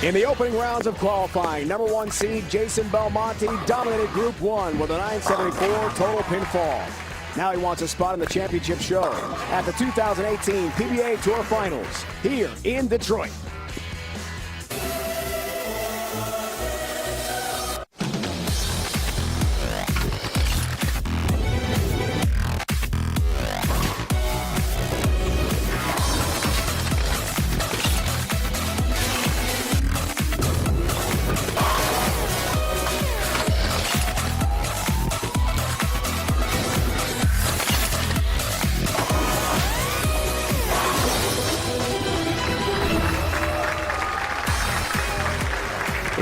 In the opening rounds of qualifying, number 1 seed Jason Belmonte dominated Group 1 with a 974 total pinfall. Now he wants a spot in the championship show at the 2018 PBA Tour Finals here in Detroit.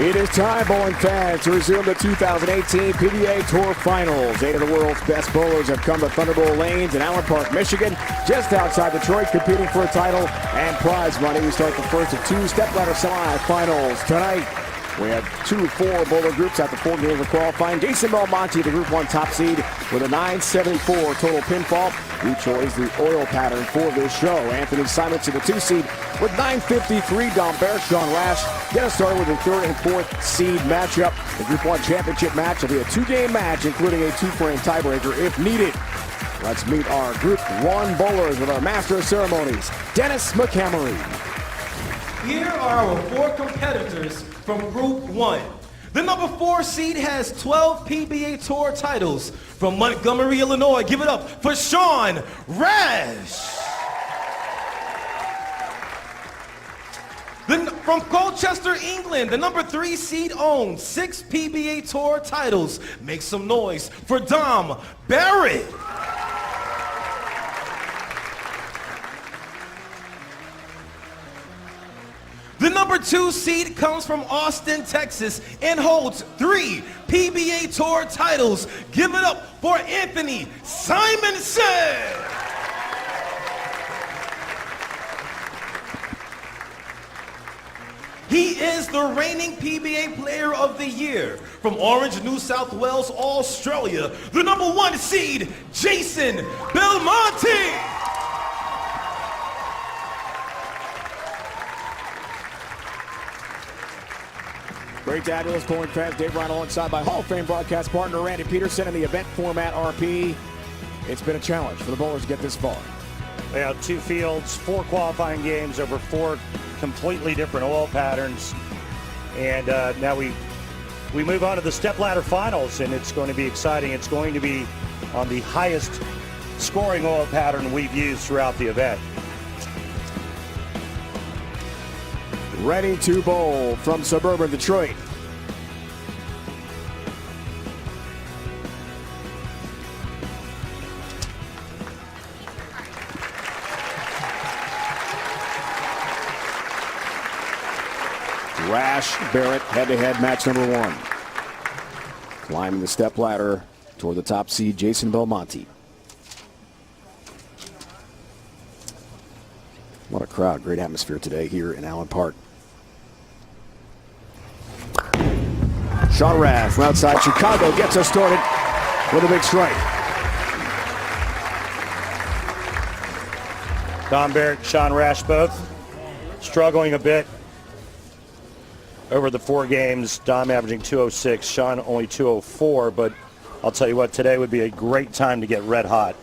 It is time, bowling fans, to resume the 2018 PBA Tour Finals. 8 of the world's best bowlers have come to Thunderbolt Lanes in Allen Park, Michigan, just outside Detroit, competing for a title and prize money. We start the first of 2 Stepladder semifinals tonight. We have 2 4 bowler groups after 4 games of qualifying. Jason Belmonte, the Group 1 top seed, with a 974 total pinfall. We chose the oil pattern for this show. Anthony Simonsen, the 2 seed, with 953. Barrett, Rash get us started with the 3rd and 4th seed matchup. The Group 1 championship match will be a 2-game match, including a 2-frame tiebreaker if needed. Let's meet our Group 1 bowlers with our master of ceremonies, Dennis McCamery. Here are our 4 competitors from Group 1. The number 4 seed has 12 PBA Tour titles. From Montgomery, Illinois, give it up for Sean Rash. From Colchester, England, the number 3 seed owns 6 PBA Tour titles. Make some noise for Barrett. The number 2 seed comes from Austin, Texas, and holds 3 PBA Tour titles. Give it up for Anthony Simonsen. He is the reigning PBA Player of the Year. From Orange, New South Wales, Australia, the number 1 seed, Jason Belmonte. Great to have you, bowling fans. Dave Ryan alongside by Hall of Fame broadcast partner Randy Peterson in the event format RP. It's been a challenge for the bowlers to get this far. We have 2 fields, 4 qualifying games over 4 completely different oil patterns. And now we move on to the Stepladder Finals, and it's going to be exciting. It's going to be on the highest scoring oil pattern we've used throughout the event. Ready to bowl from suburban Detroit. Rash, Barrett, head-to-head match number 1. Climbing the stepladder toward the top seed, Jason Belmonte. What a crowd, great atmosphere today here in Allen Park. Sean Rash from outside Chicago gets us started with a big strike. Barrett, Sean Rash both struggling a bit over the 4 games. Dom averaging 206, Sean only 204, but I'll tell you what, today would be a great time to get red hot.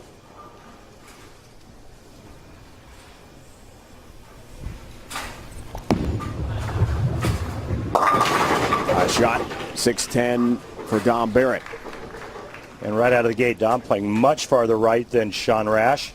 Shot 6-10 for Barrett. And right out of the gate, Dom playing much farther right than Sean Rash.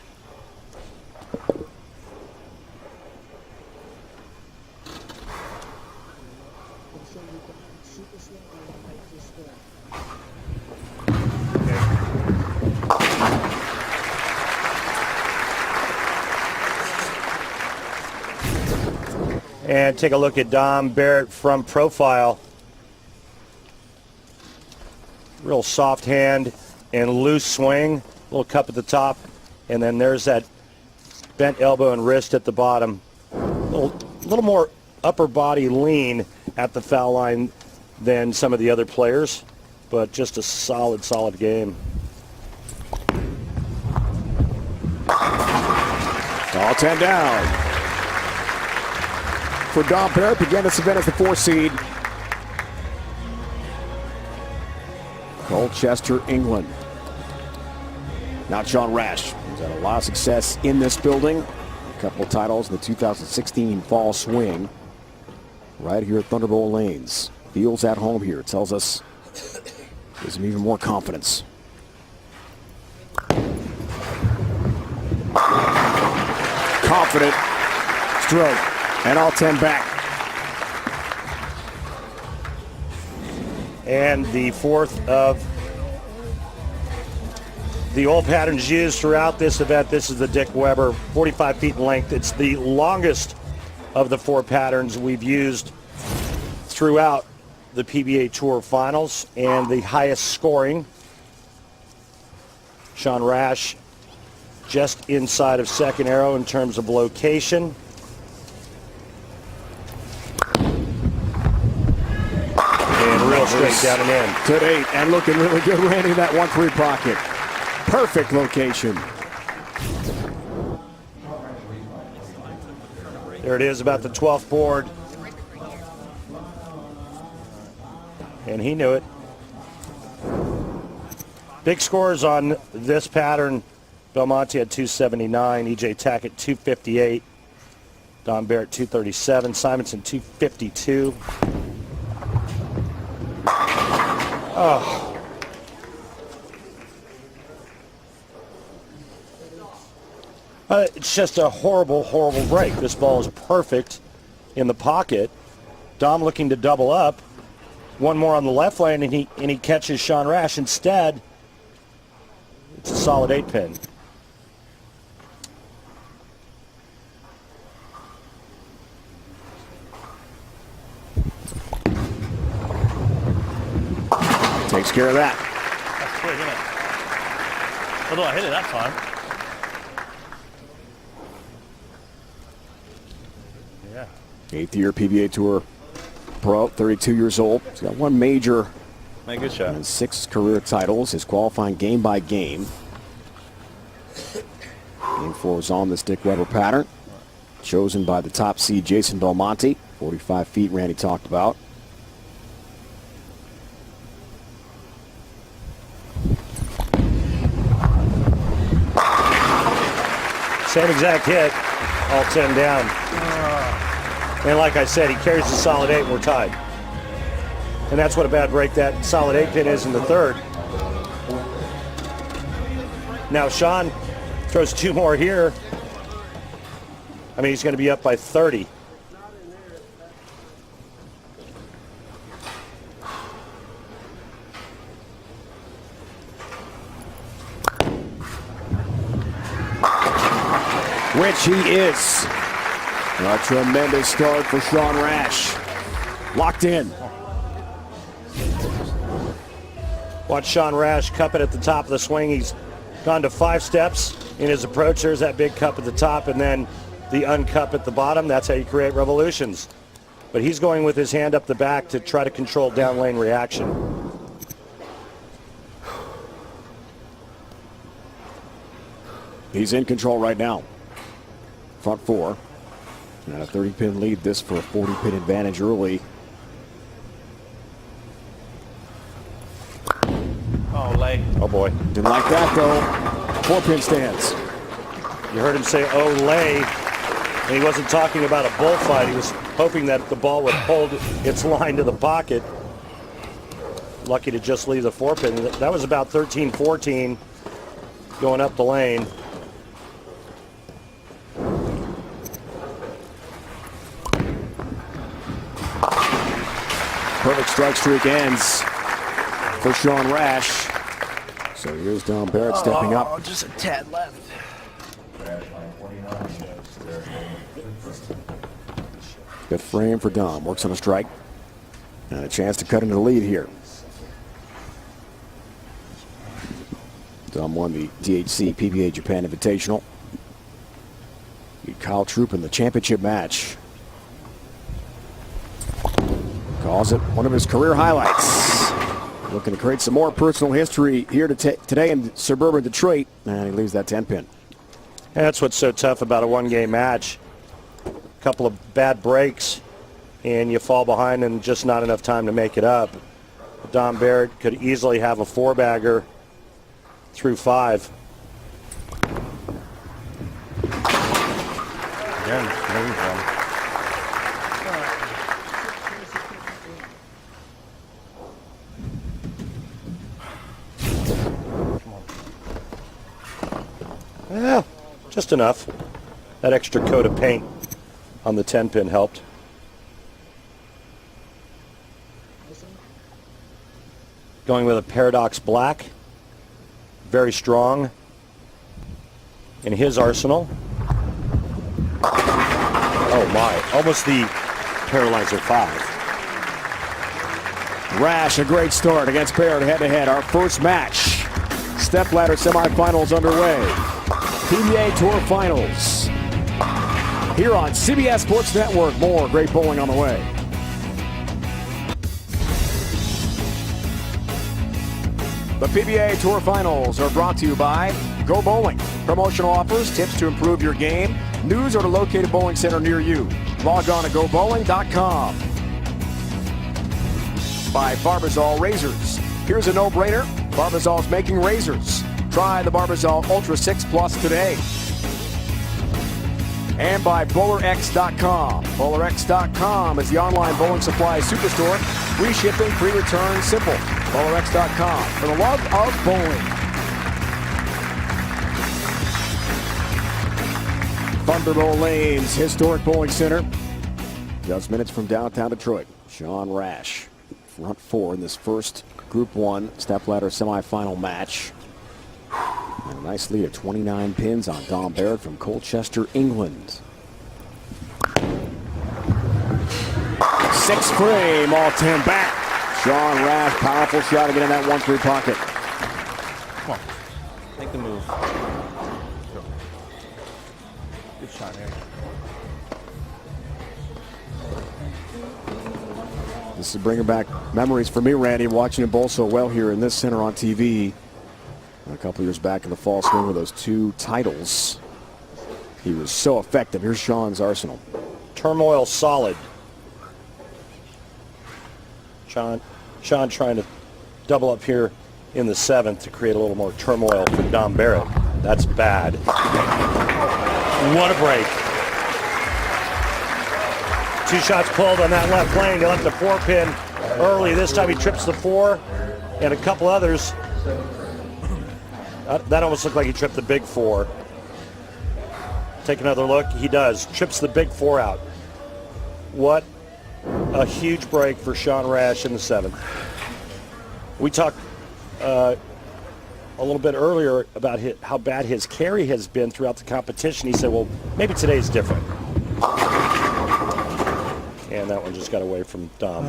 And take a look at Barrett from profile. Real soft hand and loose swing, little cup at the top, and then there's that bent elbow and wrist at the bottom. A little more upper body lean at the foul line than some of the other players, but just a solid game. All 10 down. for Dom Barrett. Began this event as the 4 seed. Colchester, England. Now Sean Rash. He's had a lot of success in this building. A couple of titles in the 2016 Fall Swing. Right here at Thunderbolt Lanes. Feels at home here. Tells us gives him even more confidence. Confident stroke. And all 10 back. And the fourth of the old patterns used throughout this event. This is the Dick Weber, 45 feet in length. It's the longest of the 4 patterns we've used throughout the PBA Tour Finals, and the highest scoring. Sean Rash just inside of second arrow in terms of location. And real straight down and in. Good 8 and looking really good, Randy, that 1-3 pocket. Perfect location. There it is, about the 12th board. And he knew it. Big scores on this pattern. Belmonte had 279, EJ Tackett 258, Don Barrett 237, Simonsen 252. Oh. It's just a horrible, horrible break. This ball is perfect in the pocket. Dom looking to double up. One more on the left lane, and he catches Sean Rash. Instead, it's a solid 8-pin. Takes care of that. That's quick, isn't it? Although I hit it that time. Yeah. 8th year PBA Tour pro, 32 years old. He's got 1 major Good shot. and 6 career titles. His qualifying game by game. Game 4 was on this Dick Weber pattern. Chosen by the top seed Jason Belmonte. 45 feet Randy talked about. Same exact hit, all 10 down. And like I said, he carries the solid 8 and we're tied. And that's what a bad break that solid 8-pin is in the third. Now Sean throws 2 more here. I mean, he's going to be up by 30. Which he is. A tremendous start for Sean Rash. Locked in. Watch Sean Rash cup it at the top of the swing. He's gone to 5 steps in his approach. There's that big cup at the top and then the uncup at the bottom. That's how you create revolutions. But he's going with his hand up the back to try to control down lane reaction. He's in control right now. Front 4. And a 30-pin lead, this for a 40-pin advantage early. Oh, late. Oh boy. Didn't like that though. 4-pin stands. You heard him say, oh, lay. And he wasn't talking about a bullfight. He was hoping that the ball would hold its line to the pocket. Lucky to just leave the 4-pin. That was about 13-14 going up the lane. Perfect strike streak ends for Sean Rash. So here's Dom Barrett stepping up. Just a tad left. Good frame for Dom. Works on a strike. And a chance to cut into the lead here. Dom won the DHC PBA Japan Invitational. Beat Kyle Troop in the championship match. Calls it one of his career highlights. Looking to create some more personal history here today in suburban Detroit. And he leaves that 10-pin. That's what's so tough about a one-game match. a couple of bad breaks, and you fall behind and just not enough time to make it up. Dom Barrett could easily have a 4-bagger through 5. Again, moving from. Yeah, just enough. That extra coat of paint on the 10-pin helped. Going with a Paradox Black. Very strong in his arsenal. Oh my, almost the Paralyzer 5. Rash, a great start against Barrett head-to-head. Our first match. Stepladder semifinals underway. PBA Tour Finals. Here on CBS Sports Network. More great bowling on the way. The PBA Tour Finals are brought to you by Go Bowling. Promotional offers, tips to improve your game, news or to locate a bowling center near you. Log on to gobowling.com. By Barbazol Razors. Here's a no-brainer. Barbazol's making razors. Try the Barbazol Ultra 6 Plus today. And by BowlerX.com. BowlerX.com is the online bowling supply superstore. Free shipping, free return, simple. BowlerX.com for the love of bowling. Thunderbolt Lanes Historic Bowling Center. Just minutes from downtown Detroit. Sean Rash, front 4 in this first Group 1 Stepladder semifinal match. And a nice lead of 29 pins on Dom Barrett from Colchester, England. 6 frame, all 10 back. Sean Rash, powerful shot to get in that 1-3 pocket. Come on. Make the move. Go. Good shot, Harry. This is bringing back memories for me, Randy, watching him bowl so well here in this center on TV. A couple years back in the fall swing with those 2 titles. He was so effective. Here's Sean's arsenal. Turmoil solid. Sean trying to double up here in the 7th to create a little more turmoil for Dom Barrett. That's bad. What a break. 2 shots pulled on that left lane. He left the 4-pin early. This time he trips the 4 and a couple others. That almost looked like he tripped the big 4. Take another look. He does. Trips the big 4 out. What a huge break for Sean Rash in the 7th. We talked a little bit earlier about how bad his carry has been throughout the competition. He said, well, maybe today's different. And that one just got away from Dom.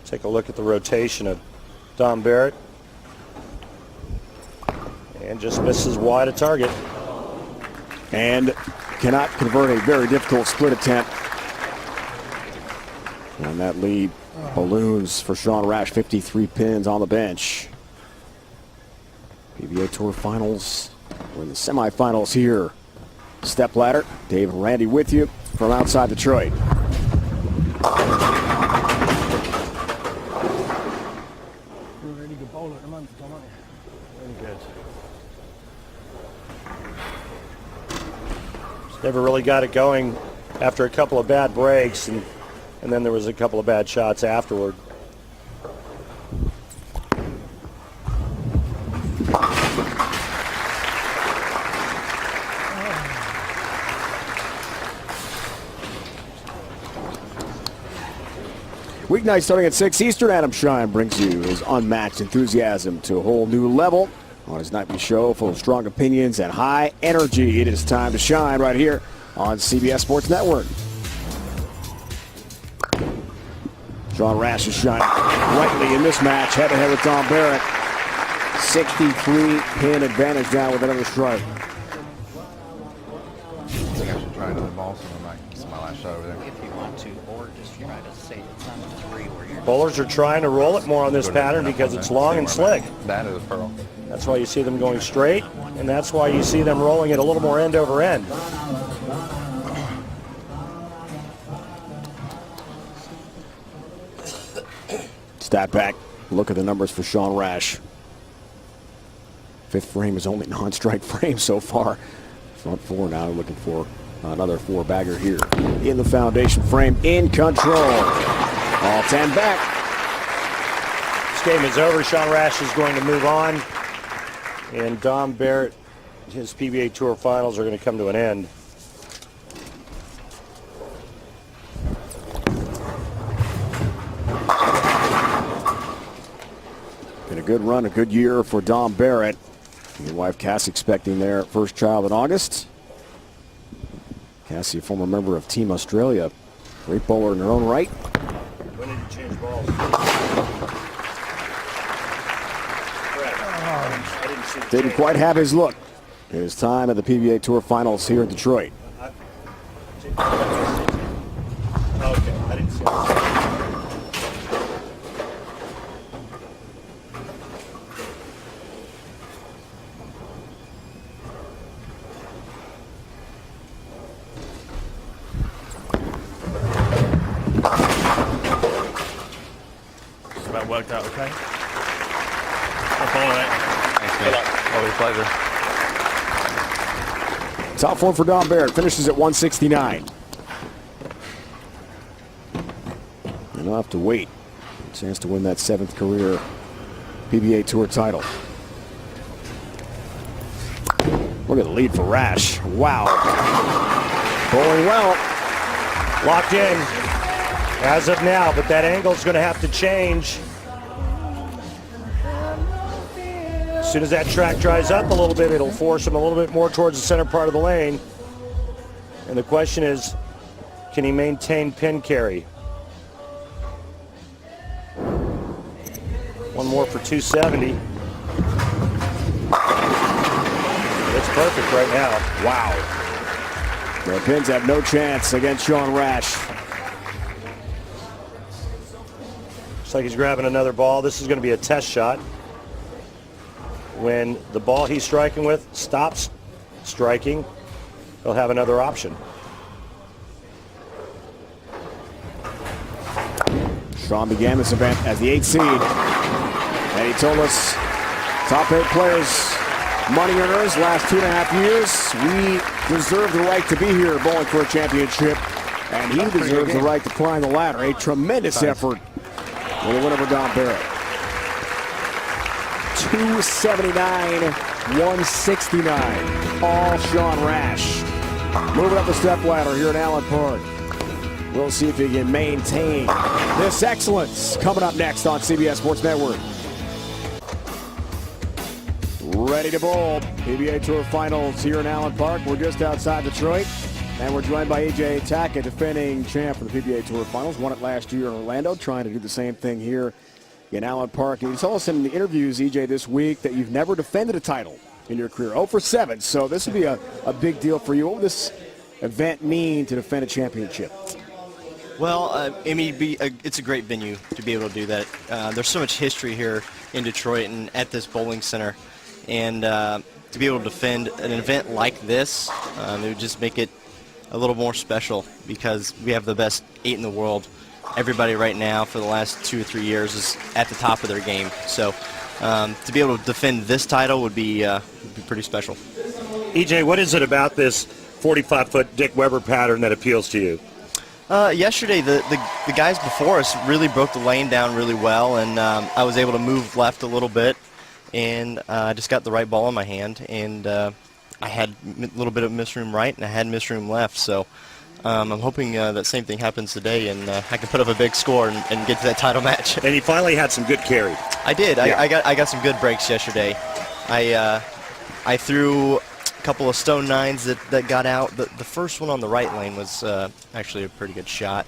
Take a look at the rotation of Dom Barrett. And just misses wide of target. And cannot convert a very difficult split attempt. And that lead balloons for Sean Rash, 53 pins on the bench. PBA Tour Finals. We're in the semifinals here. Stepladder, Dave and Randy with you from outside Detroit. Never really got it going after a couple of bad breaks, and then there was a couple of bad shots afterward. Weeknight starting at 6 Eastern, Adam Shine brings you his unmatched enthusiasm to a whole new level on his nightly show full of strong opinions and high energy. It is time to shine right here on CBS Sports Network. Sean Rash is shining brightly in this match, head-to-head with Dom Barrett. 63-pin advantage now with another strike. I think I should try another ball so I might my last shot over there. If you want to, or just try to say it's on the 3 where you're... Bowlers are trying to roll it more on this pattern because it's long and slick. That is a pearl. That's why you see them going straight, and that's why you see them rolling it a little more end over end. Stat back. Look at the numbers for Sean Rash. 5th frame is only non-strike frame so far. Front 4 now, looking for another 4-bagger here. In the foundation frame, in control. All 10 back. This game is over. Sean Rash is going to move on. And Dom Barrett, his PBA Tour finals are going to come to an end. Been a good run, a good year for Dom Barrett. Your wife Cassie expecting their first child in August. Cassie, a former member of Team Australia. Great bowler in her own right. When did you change balls? Didn't quite have his look. His time at the PBA Tour Finals here in Detroit. Okay, I didn't see it. That worked out okay. That's all right. Thanks, man. Always a pleasure. Top form for Dom Barrett. Finishes at 169. And he'll have to wait. Chance to win that 7th career PBA Tour title. Look at the lead for Rash. Wow. Bowling well. Locked in as of now, but that angle's going to have to change. As soon as that track dries up a little bit, it'll force him a little bit more towards the center part of the lane. And the question is, can he maintain pin carry? One more for 270. It's perfect right now. Wow. The pins have no chance against Sean Rash. Looks like he's grabbing another ball. This is going to be a test shot. When the ball he's striking with stops striking, he'll have another option. Sean began this event as the 8th seed. And he told us, top 8 players, money earners, last 2.5 years, we deserve the right to be here bowling for a championship. And he deserves the right to climb the ladder. A tremendous effort with a win over Dom Barrett. 279, 169. All Sean Rash. Moving up the step ladder here in Allen Park. We'll see if he can maintain this excellence. Coming up next on CBS Sports Network. Ready to bowl. PBA Tour Finals here in Allen Park. We're just outside Detroit. And we're joined by E.J. Tackett, defending champ for the PBA Tour Finals. Won it last year in Orlando. Trying to do the same thing here in Allen Park. And you told us in the interviews, E.J., this week that you've never defended a title in your career. 0 for 7. So this would be a big deal for you. What would this event mean to defend a championship? Well, I mean, it's a great venue to be able to do that. There's so much history here in Detroit and at this bowling center. And to be able to defend an event like this, it would just make it a little more special because we have the best 8 in the world. Everybody right now for the last 2 or 3 years is at the top of their game. So to be able to defend this title would be pretty special. EJ, what is it about this 45-foot Dick Weber pattern that appeals to you? Yesterday, the guys before us really broke the lane down really well, and I was able to move left a little bit, and I just got the right ball in my hand, and I had a little bit of misroom right, and I had misroom left, so I'm hoping that same thing happens today, and I can put up a big score and get to that title match. And you finally had some good carry. I did. Yeah. I got some good breaks yesterday. I threw a couple of stone 9s that got out. The first one on the right lane was actually a pretty good shot,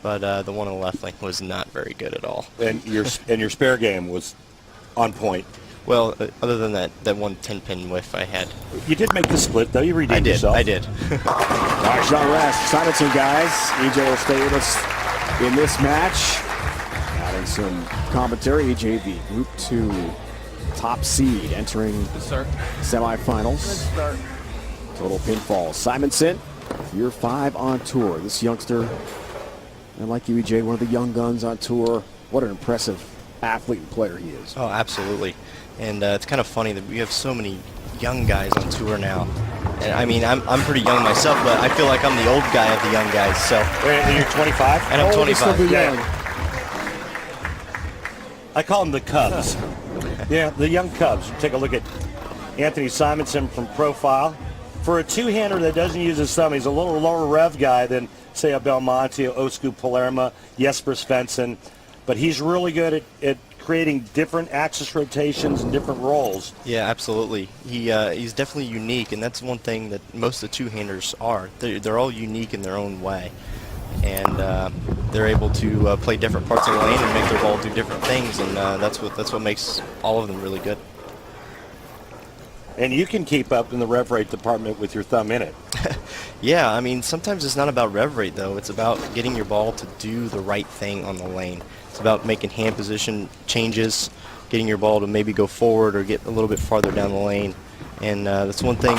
but the one on the left lane was not very good at all. And your spare game was on point. Well, other than that one 10-pin whiff I had. You did make the split, though. You redeemed yourself. I did. All right, Sean Rash, Simonsen, guys. EJ will stay with us in this match. Adding some commentary. EJ, the Group 2 top seed, entering semifinals. Total pinfall. Simonsen, year 5 on tour. This youngster, and like you, EJ, one of the young guns on tour. What an impressive athlete and player he is. Oh, absolutely. And it's kind of funny that we have so many young guys on tour now. And I mean, I'm pretty young myself, but I feel like I'm the old guy of the young guys. So. Wait, you're 25? And I'm 25. Yeah. I call them the Cubs. Yeah, the young Cubs. Take a look at Anthony Simonsen from profile. For a two-hander that doesn't use his thumb, he's a little lower rev guy than, say, a Belmonte, Oscar Palermo, Jesper Svensson. But he's really good at creating different axis rotations and different roles. Yeah, absolutely. He's definitely unique, and that's one thing that most of the two-handers are. They're all unique in their own way. And they're able to play different parts of the lane and make their ball do different things, and that's what makes all of them really good. And you can keep up in the rev rate department with your thumb in it. Yeah, I mean, sometimes it's not about rev rate, though. It's about getting your ball to do the right thing on the lane. It's about making hand position changes, getting your ball to maybe go forward or get a little bit farther down the lane. And that's one thing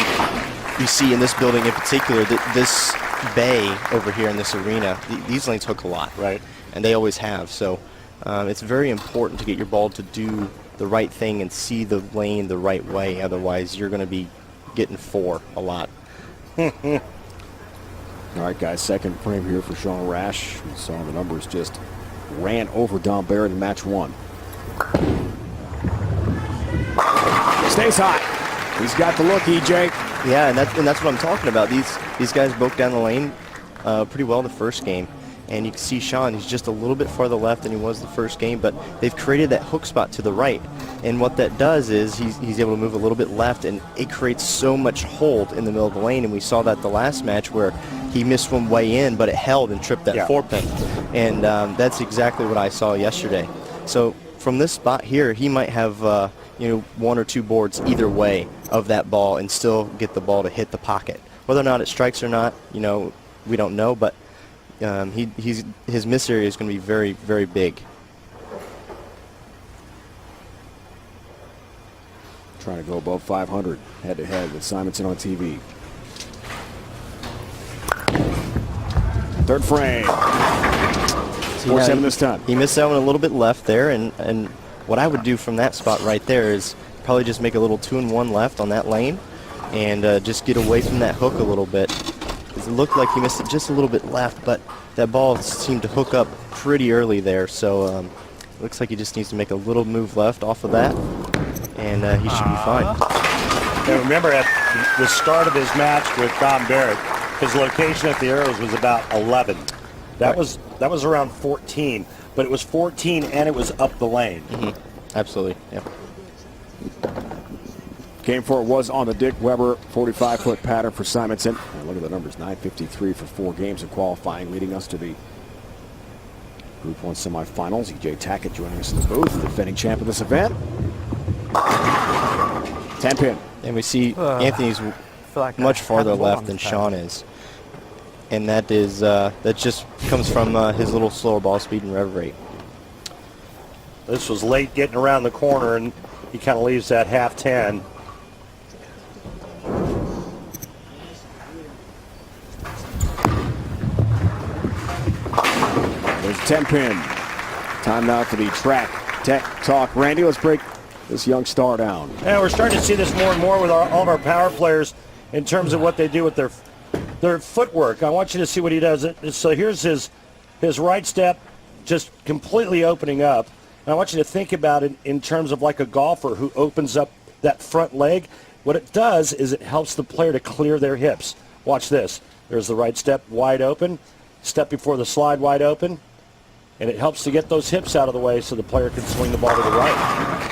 you see in this building in particular, that this bay over here in this arena, these lanes hook a lot. Right. And they always have. So it's very important to get your ball to do the right thing and see the lane the right way. Otherwise, you're going to be getting 4 a lot. All right, guys, second frame here for Sean Rash. We saw the numbers just ran over Don Barrett in match 1. Stays hot. He's got the look, EJ. Yeah, and that's what I'm talking about. These guys broke down the lane pretty well the first game. And you can see Sean, he's just a little bit farther left than he was the first game, but they've created that hook spot to the right. And what that does is he's able to move a little bit left, and it creates so much hold in the middle of the lane. And we saw that the last match where he missed one way in, but it held and tripped that 4-pin. And that's exactly what I saw yesterday. So from this spot here, he might have 1 or 2 boards either way of that ball and still get the ball to hit the pocket. Whether or not it strikes or not, we don't know, but his miss area is going to be very, very big. Trying to go above 500 head-to-head with Simonsen on TV. Third frame. 4-7 this time. He missed that one a little bit left there, and what I would do from that spot right there is probably just make a little 2-and-1 left on that lane and just get away from that hook a little bit. It looked like he missed it just a little bit left, but that ball seemed to hook up pretty early there, so looks like he just needs to make a little move left off of that, and he should be fine. And remember, at the start of his match with Don Barrett, his location at the arrows was about 11. That was around 14, but it was 14 and it was up the lane. Mm-hmm. Absolutely, yeah. Game 4 was on the Dick Weber 45-foot pattern for Simonsen. And look at the numbers, 953 for 4 games of qualifying, leading us to the Group 1 semifinals. EJ Tackett joining us in the booth, defending champ of this event. 10-pin. And we see Anthony's much farther left than Sean is. And that just comes from his little slower ball speed and rev rate. This was late getting around the corner, and he kind of leaves that half 10. There's 10-pin. Time now for the track tech talk. Randy, let's break this young star down. Yeah, we're starting to see this more and more with all of our power players in terms of what they do with their footwork. I want you to see what he does. So here's his right step just completely opening up. And I want you to think about it in terms of like a golfer who opens up that front leg. What it does is it helps the player to clear their hips. Watch this. There's the right step wide open. Step before the slide wide open. And it helps to get those hips out of the way so the player can swing the ball to the right.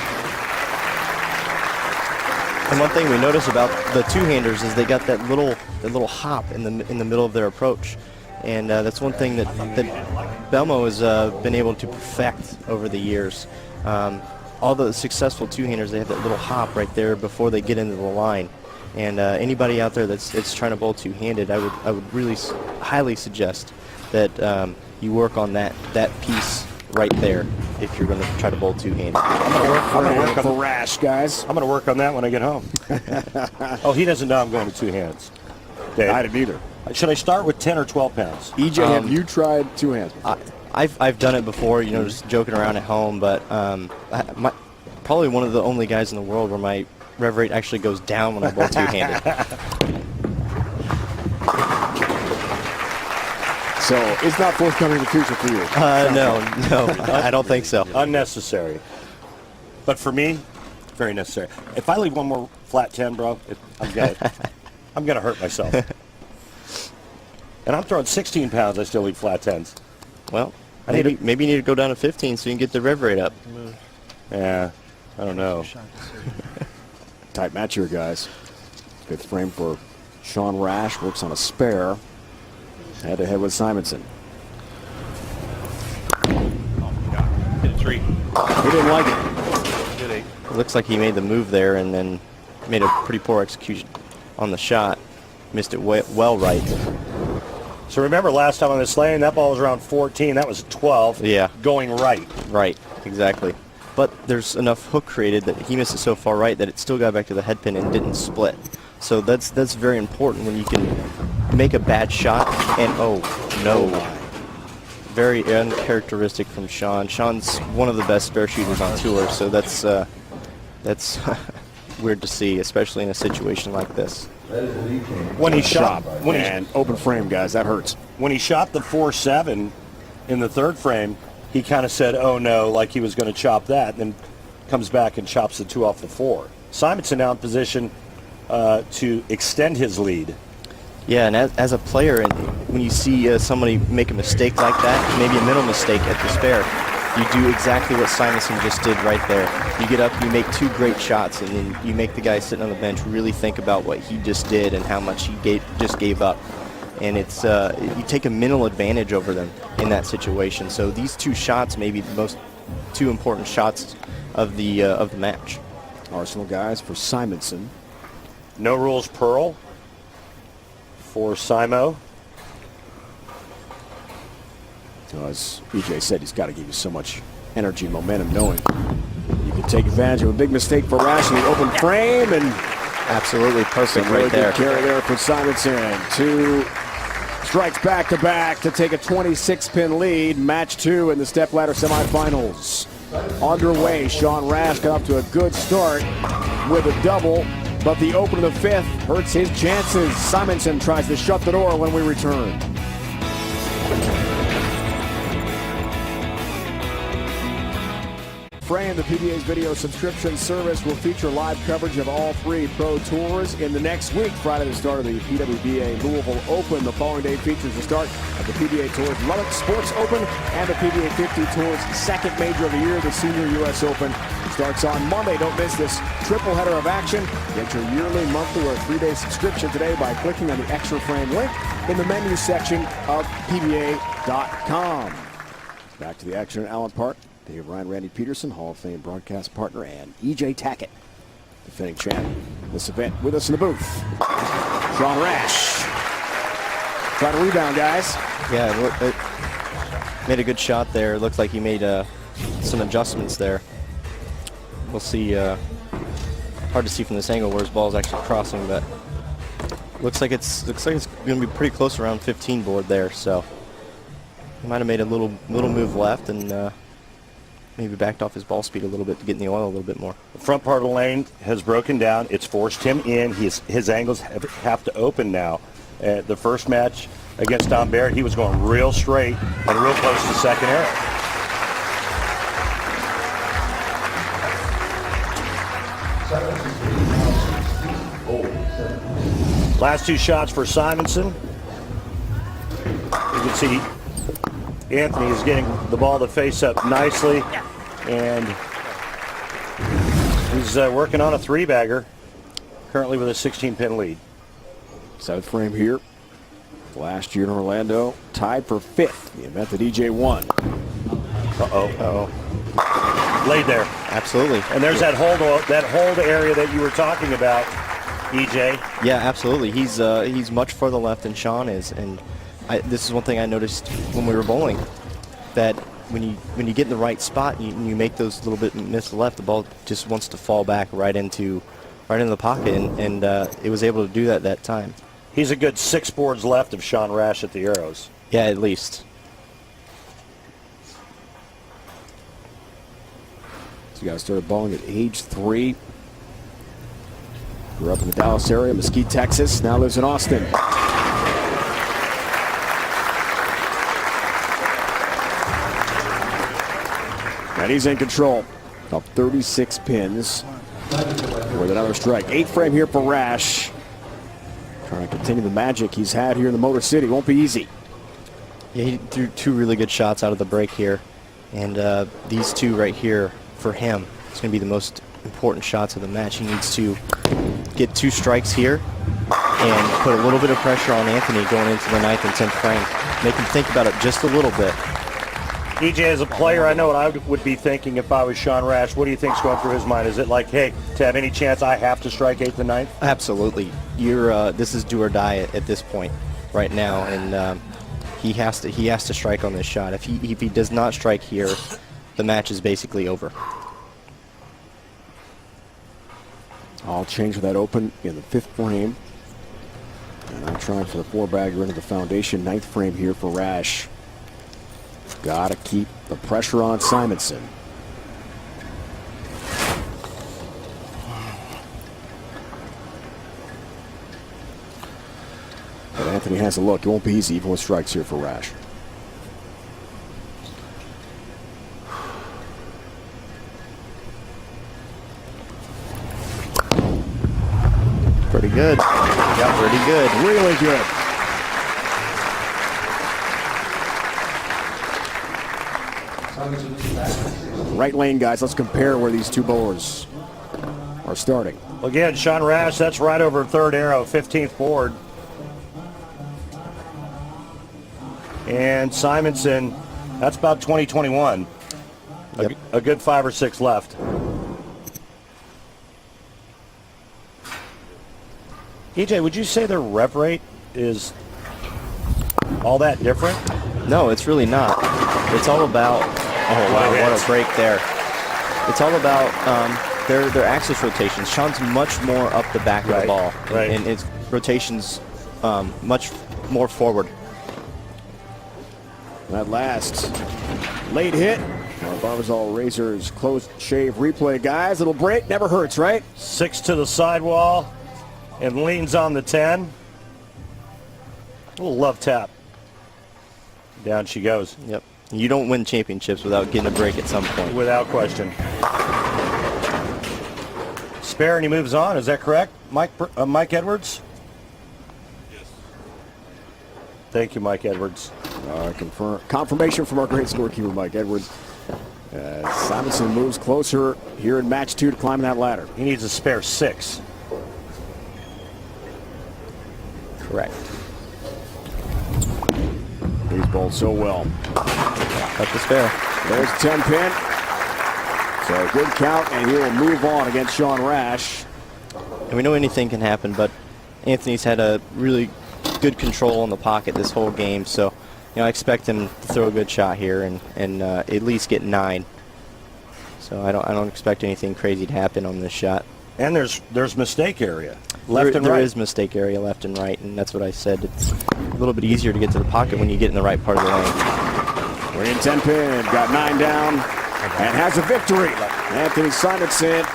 And one thing we notice about the two-handers is they got that little hop in the middle of their approach, and that's one thing that Belmo has been able to perfect over the years. all the successful two-handers, they have that little hop right there before they get into the line. And anybody out there that's trying to bowl two-handed, I would really highly suggest that you work on that piece right there if you're going to try to bowl two-handed. I'm going to work for Rash, guys. I'm going to work on that when I get home. Oh, he doesn't know I'm going to two hands. Dave. I didn't either. Should I start with 10 or 12 pounds? EJ, have you tried two hands before? I've done it before, you know, just joking around at home, but probably one of the only guys in the world where my rev rate actually goes down when I bowl two-handed. So it's not forthcoming in the future for you? No, I don't think so. Unnecessary. But for me, very necessary. If I leave one more flat 10, bro, I'm gonna hurt myself. And I'm throwing 16 pounds, I still leave flat 10s. Well, maybe you need to go down to 15 so you can get the rev rate up. Yeah, I don't know. Tight match here, guys. Fifth frame for Sean Rash. Works on a spare. Head-to-head with Simonsen. Hit a tree. He didn't like it. Hit 8. It looks like he made the move there and then made a pretty poor execution on the shot. Missed it well right. So remember last time on this lane, that ball was around 14. That was 12. Yeah. Going right. Right, exactly. But there's enough hook created that he missed it so far right that it still got back to the head pin and didn't split. So that's very important when you can make a bad shot and oh no. Very uncharacteristic from Sean. Sean's one of the best spare shooters on tour, so that's weird to see, especially in a situation like this. When he shot, open frame, guys, that hurts. When he shot the 4-7 in the third frame, he kind of said, "Oh no," like he was going to chop that, and then comes back and chops the 2 off the 4. Simonsen now in position to extend his lead. Yeah, and as a player, and when you see somebody make a mistake like that, maybe a mental mistake at the spare, you do exactly what Simonsen just did right there. You get up, you make 2 great shots, and then you make the guy sitting on the bench really think about what he just did and how much he just gave up. And it's you take a mental advantage over them in that situation. So these 2 shots may be the most 2 important shots of the match. Arsenal guys for Simonsen. No rules Pearl for Simo. As EJ said, he's got to give you so much energy and momentum knowing you can take advantage of a big mistake for Rash in the open frame, and absolutely perfect really right there. Good carry there for Simonsen. 2 strikes back-to-back to take a 26-pin lead. Match 2 in the Stepladder semifinals. Underway, Sean Rash got off to a good start with a double, but the open of the 5th hurts his chances. Simonsen tries to shut the door when we return. Frame, the PBA's video subscription service, will feature live coverage of all 3 pro tours in the next week. Friday, the start of the PWBA Louisville Open. The following day features the start of the PBA Tour's Lubbock Sports Open and the PBA 50 Tour's 2nd major of the year, the Senior U.S. Open. Starts on Monday. Don't miss this triple header of action. Get your yearly, monthly, or 3-day subscription today by clicking on the Extra Frame link in the menu section of PBA.com. Back to the action at Allen Park. Dave Ryan, Randy Peterson, Hall of Fame broadcast partner, and EJ Tackett, defending champ. This event with us in the booth. Sean Rash. Trying to rebound, guys. Yeah, it made a good shot there. Looked like he made some adjustments there. We'll see. Hard to see from this angle where his ball is actually crossing, but looks like it's going to be pretty close around 15 board there. So he might have made a little move left and maybe backed off his ball speed a little bit to get in the oil a little bit more. The front part of the lane has broken down. It's forced him in. His angles have to open now. The first match against Don Barrett, he was going real straight and real close to second arrow. Last 2 shots for Simonsen. You can see Anthony is getting the ball to face up nicely, and he's working on a 3-bagger, currently with a 16-pin lead. 7th frame here. Last year in Orlando, tied for 5th, the event that EJ won. Uh-oh. Laid there. Absolutely. And there's that hold area that you were talking about, EJ. Yeah, absolutely. He's much further left than Sean is, and this is one thing I noticed when we were bowling, that when you get in the right spot and you make those little bit miss the left, the ball just wants to fall back right into the pocket, and it was able to do that time. He's a good 6 boards left of Sean Rash at the arrows. Yeah, at least. So you guys started bowling at age 3. Grew up in the Dallas area, Mesquite, Texas. Now lives in Austin. And he's in control. Up 36 pins. With another strike. 8 frame here for Rash. Trying to continue the magic he's had here in the Motor City. Won't be easy. Yeah, he threw 2 really good shots out of the break here. And these 2 right here, for him, it's going to be the most important shots of the match. He needs to get 2 strikes here and put a little bit of pressure on Anthony going into the 9th and 10th frame. Make him think about it just a little bit. EJ, as a player, I know what I would be thinking if I was Sean Rash. What do you think's going through his mind? Is it like, hey, to have any chance, I have to strike 8th and 9th? Absolutely. This is do or die at this point right now, and he has to strike on this shot. If he does not strike here, the match is basically over. I'll change that open in the 5th frame. And I'm trying for the 4-bagger into the foundation. 9th frame here for Rash. Got to keep the pressure on Simonsen. But Anthony has a look. It won't be easy even with strikes here for Rash. Pretty good. Yeah, pretty good. Really good. Right lane, guys. Let's compare where these 2 bowlers are starting. Well, again, Sean Rash, that's right over 3rd arrow, 15th board. And Simonsen, that's about 2021. Yep. A good 5 or 6 left. EJ, would you say their rev rate is all that different? No, it's really not. It's all about, oh wow, what a break there. It's all about their axis rotations. Sean's much more up the back of the ball, and its rotations much more forward. That last late hit. Barbazol Razors close shave replay, guys. Little break never hurts, right? 6 to the sidewall and leans on the 10. A little love tap. Down she goes. Yep. You don't win championships without getting a break at some point. Without question. Spare and he moves on. Is that correct, Mike Edwards? Yes. Thank you, Mike Edwards. Confirmation from our great scorekeeper, Mike Edwards. Simonsen moves closer here in match 2 to climb that ladder. He needs a spare 6. Correct. He's bowled so well. Cut the spare. There's 10 pin. So a good count, and he will move on against Sean Rash. And we know anything can happen, but Anthony's had a really good control on the pocket this whole game, so I expect him to throw a good shot here and at least get 9. So I don't expect anything crazy to happen on this shot. And there's mistake area left and right. There is mistake area left and right, and that's what I said. It's a little bit easier to get to the pocket when you get in the right part of the lane. We're in 10 pin, got 9 down, and has a victory. Anthony Simonsen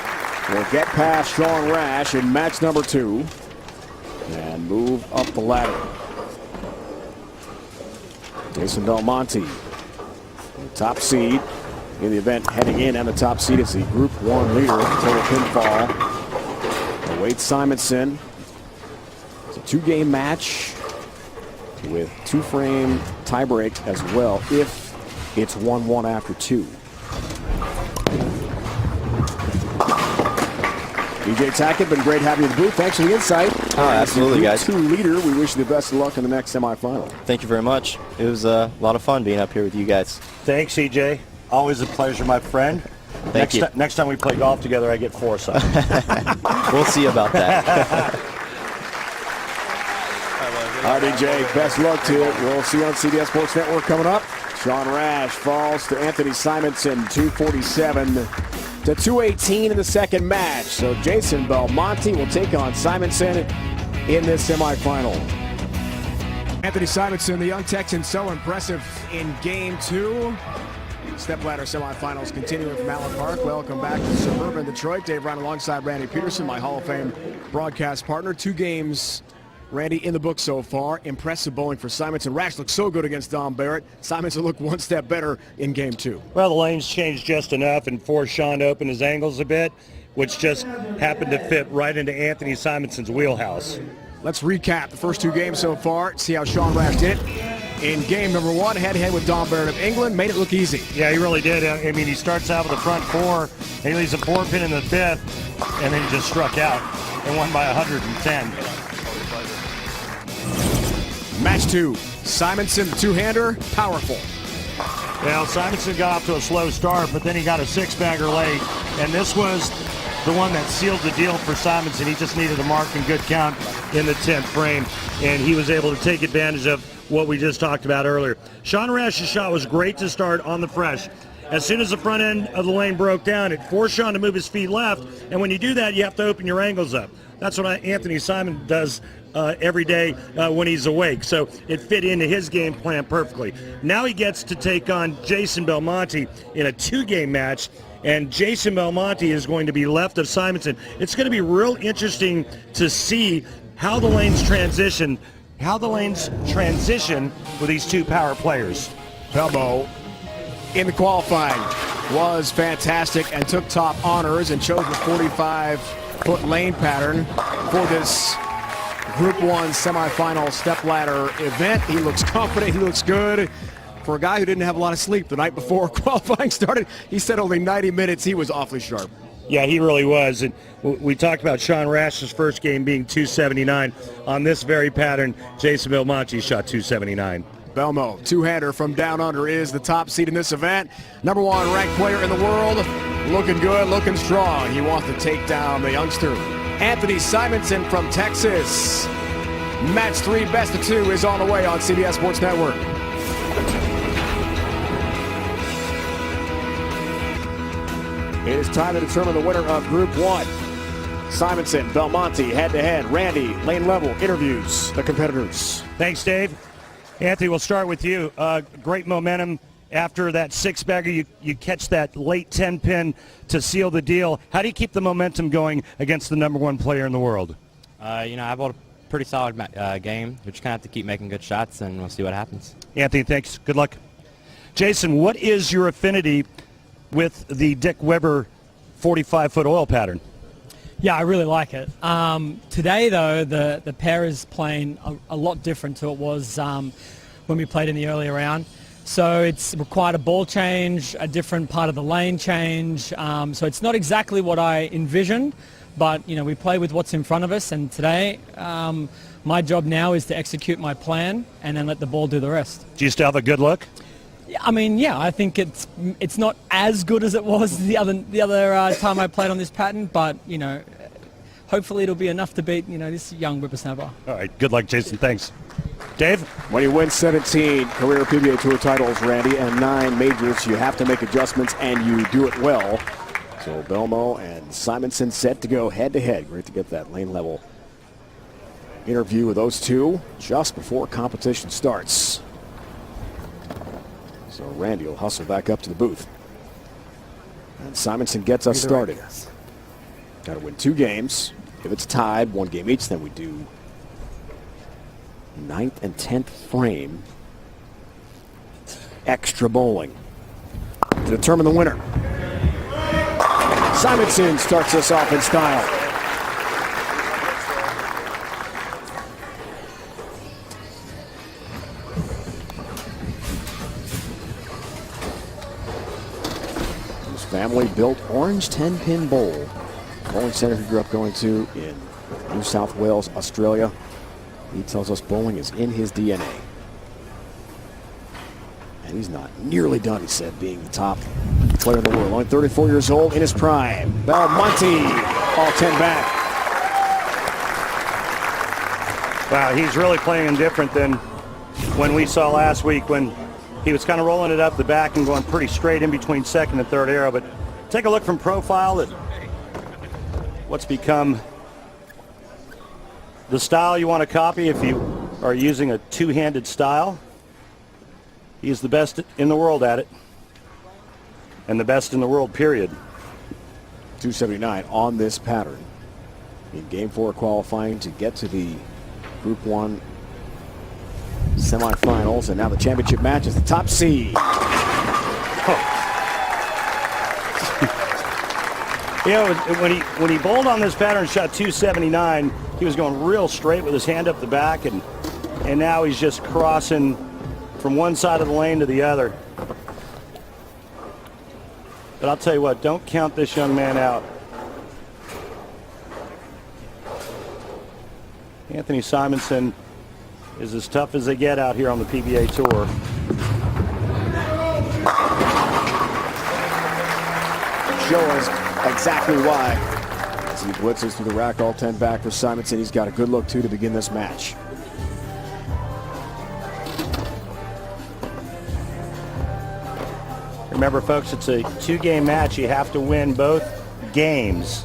will get past Sean Rash in match number 2 and move up the ladder. Jason Belmonte, the top seed in the event, heading in, and the top seed is the Group 1 leader, total pinfall. Awaits Simonsen. It's a 2-game match with 2-frame tiebreak as well if it's 1-1 after 2. DJ Tackett, been great having you in the booth. Thanks for the insight. Oh, absolutely, guys. Group 2 leader, we wish you the best of luck in the next semifinal. Thank you very much. It was a lot of fun being up here with you guys. Thanks, EJ. Always a pleasure, my friend. Thank you. Next time we play golf together, I get 4 sides. We'll see about that. All right, DJ, best luck to you. We'll see you on CBS Sports Network coming up. Sean Rash falls to Anthony Simonsen, 247 to 218 in the second match. So Jason Belmonte will take on Simonsen in this semifinal. Anthony Simonsen, the young Texan, so impressive in Game 2. Stepladder semifinals continuing from Allen Park. Welcome back to suburban Detroit. Dave Ryan alongside Randy Peterson, my Hall of Fame broadcast partner. 2 games, Randy, in the book so far. Impressive bowling for Simonsen. Rash looked so good against Dom Barrett. Simonsen looked one step better in Game 2. Well, the lanes changed just enough and forced Sean to open his angles a bit, which just happened to fit right into Anthony Simonsen's wheelhouse. Let's recap the first 2 games so far. See how Sean Rash did it. In game number 1, head-to-head with Dom Barrett of England, made it look easy. Yeah, he really did. I mean, he starts out with the front 4, and he leaves a 4-pin in the 5th, and then he just struck out and won by 110. Match 2, Simonsen, the 2-hander, powerful. Well, Simonsen got off to a slow start, but then he got a 6-bagger late, and this was the one that sealed the deal for Simonsen. He just needed a mark and good count in the 10th frame, and he was able to take advantage of what we just talked about earlier. Sean Rash's shot was great to start on the fresh. As soon as the front end of the lane broke down, it forced Sean to move his feet left, and when you do that, you have to open your angles up. That's what Anthony Simon does every day when he's awake, so it fit into his game plan perfectly. Now he gets to take on Jason Belmonte in a 2-game match, and Jason Belmonte is going to be left of Simonsen. It's going to be real interesting to see how the lanes transition with these 2 power players. Belmo in the qualifying was fantastic and took top honors and chose the 45-foot lane pattern for this Group 1 semifinal stepladder event. He looks confident, he looks good. For a guy who didn't have a lot of sleep the night before qualifying started, he said only 90 minutes. He was awfully sharp. Yeah, he really was. And we talked about Sean Rash's first game being 279. On this very pattern, Jason Belmonte shot 279. Belmo, 2-hander from down under, is the top seed in this event. Number 1 ranked player in the world. Looking good, looking strong. He wants to take down the youngster, Anthony Simonsen from Texas. Match 3, best of 2 is on the way on CBS Sports Network. It is time to determine the winner of Group 1. Simonsen, Belmonte, head-to-head. Randy, lane level, interviews the competitors. Thanks, Dave. Anthony, we'll start with you. Great momentum after that 6-bagger. You catch that late 10-pin to seal the deal. How do you keep the momentum going against the number 1 player in the world? I bowled a pretty solid game. We just kind of have to keep making good shots, and we'll see what happens. Anthony, thanks. Good luck. Jason, what is your affinity with the Dick Weber 45-foot oil pattern? Yeah, I really like it. Today, though, the pair is playing a lot different to it was when we played in the earlier round. So it's required a ball change, a different part of the lane change. So it's not exactly what I envisioned, but we play with what's in front of us. And today, my job now is to execute my plan and then let the ball do the rest. Do you still have a good look? Yeah, I think it's not as good as it was the other time I played on this pattern, but hopefully it'll be enough to beat this young whippersnapper. All right, good luck, Jason. Thanks. Dave? When you win 17 career PBA Tour titles, Randy, and 9 majors, you have to make adjustments, and you do it well. So Belmo and Simonsen set to go head-to-head. Great to get that lane level interview with those 2 just before competition starts. So Randy will hustle back up to the booth. And Simonsen gets us started. Got to win 2 games. If it's tied, 1 game each, then we do 9th and 10th frame extra bowling to determine the winner. Simonsen starts us off in style. Family-built orange 10-pin bowl. Bowling center he grew up going to in New South Wales, Australia. He tells us bowling is in his DNA. And he's not nearly done, he said, being the top player in the world. Only 34 years old, in his prime. Belmonte, all 10 back. Wow, he's really playing different than when we saw last week when he was kind of rolling it up the back and going pretty straight in between second and third arrow. But take a look from profile at what's become the style you want to copy if you are using a two-handed style. He's the best in the world at it, and the best in the world, period. 279 on this pattern in Game 4 qualifying to get to the Group 1 semifinals, and now the championship match is the top seed. You know, when he bowled on this pattern and shot 279, he was going real straight with his hand up the back, and now he's just crossing from one side of the lane to the other. But I'll tell you what, don't count this young man out. Anthony Simonsen is as tough as they get out here on the PBA Tour. Show us exactly why. As he blitzes through the rack, all 10 back for Simonsen. He's got a good look, too, to begin this match. Remember, folks, it's a two-game match. You have to win both games.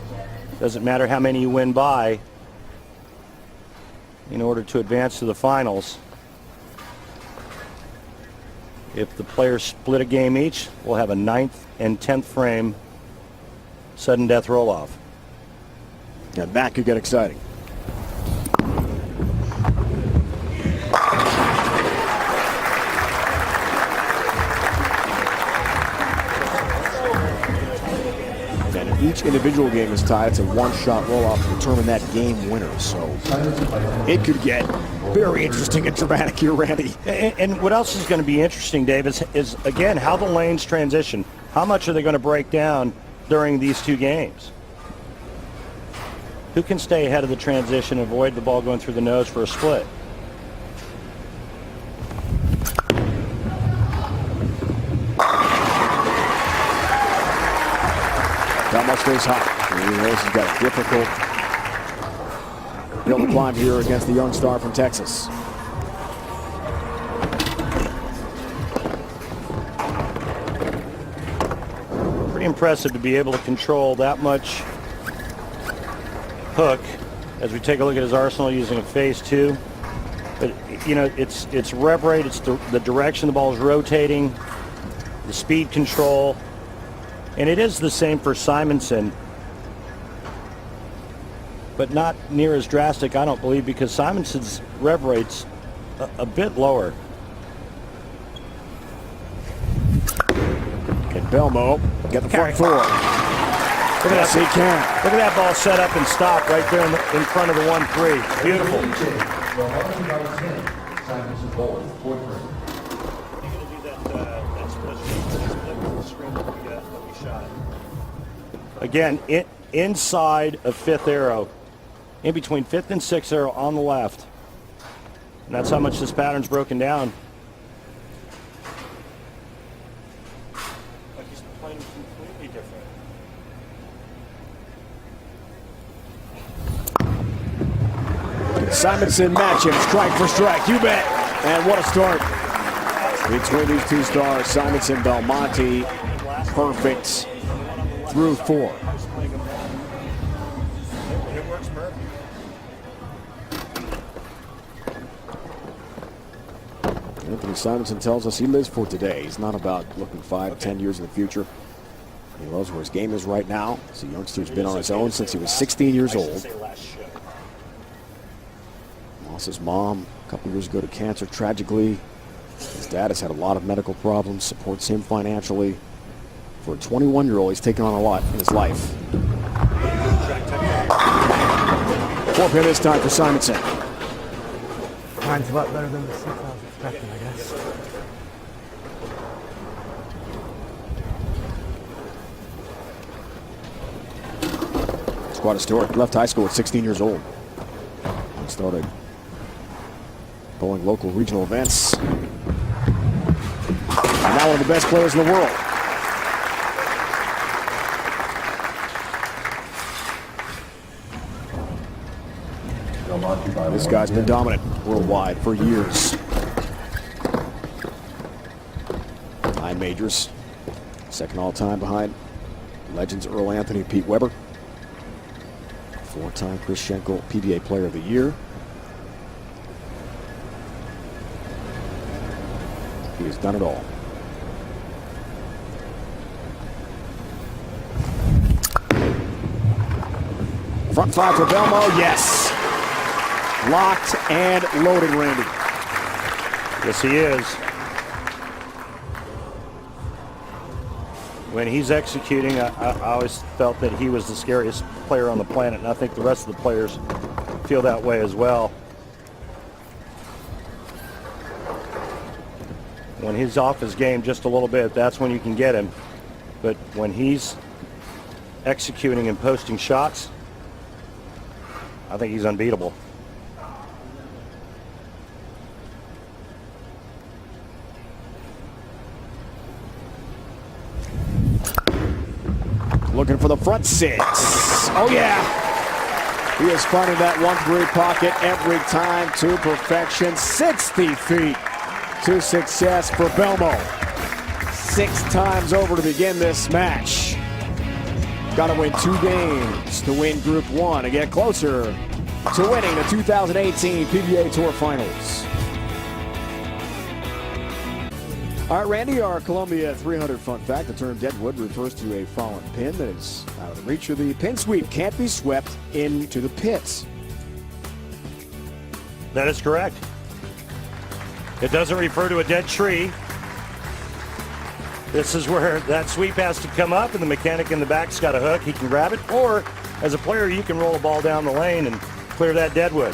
Doesn't matter how many you win by in order to advance to the finals. If the players split a game each, we'll have a 9th and 10th frame sudden death roll-off. And that could get exciting. And if each individual game is tied, it's a one-shot roll-off to determine that game winner. So it could get very interesting and dramatic here, Randy. And what else is going to be interesting, Dave, is again, how the lanes transition. How much are they going to break down during these two games? Who can stay ahead of the transition and avoid the ball going through the nose for a split? Belmonte stays hot. He knows he's got a difficult hill to climb here against the young star from Texas. Pretty impressive to be able to control that much hook as we take a look at his arsenal using a phase 2. But you know, it's rev rate, it's the direction the ball is rotating, the speed control, and it is the same for Simonsen, but not near as drastic, I don't believe, because Simonsen's rev rate's a bit lower. And Belmo get the front four. Yes, he can. Look at that ball set up and stop right there in front of the 1-3. Beautiful. Again, inside of 5th arrow, in between 5th and 6th arrow on the left. And that's how much this pattern's broken down. Like he's playing completely different. Simonsen match him strike for strike, you bet. And what a start between these two stars, Simonsen, Belmonte, perfect through 4. It works perfect. Anthony Simonsen tells us he lives for today. He's not about looking 5, 10 years in the future. He loves where his game is right now. This youngster's been on his own since he was 16 years old. Lost his mom a couple years ago to cancer, tragically. His dad has had a lot of medical problems, supports him financially. For a 21-year-old, he's taken on a lot in his life. 4-pin this time for Simonsen. Mine's a lot better than the 6 I was expecting, I guess. It's quite a story. He left high school at 16 years old. He started bowling local regional events. And now one of the best players in the world. This guy's been dominant worldwide for years. 9 majors. Second all-time behind legends Earl Anthony and Pete Weber. 4-time Chris Schenkel PBA Player of the Year. He has done it all. Front 5 for Belmonte, yes. Locked and loaded, Randy. Yes, he is. When he's executing, I always felt that he was the scariest player on the planet, and I think the rest of the players feel that way as well. When he's off his game just a little bit, that's when you can get him. But when he's executing and posting shots, I think he's unbeatable. Looking for the front 6. Oh, yeah. He is finding that 1-3 pocket every time to perfection. 60 feet to success for Belmonte. 6 times over to begin this match. Got to win 2 games to win Group 1 and get closer to winning the 2018 PBA Tour Finals. All right, Randy, our Columbia 300 fun fact. The term deadwood refers to a fallen pin that is out of the reach of the pin sweep. Can't be swept into the pits. That is correct. It doesn't refer to a dead tree. This is where that sweep has to come up and the mechanic in the back's got a hook. He can grab it. Or as a player, you can roll a ball down the lane and clear that deadwood.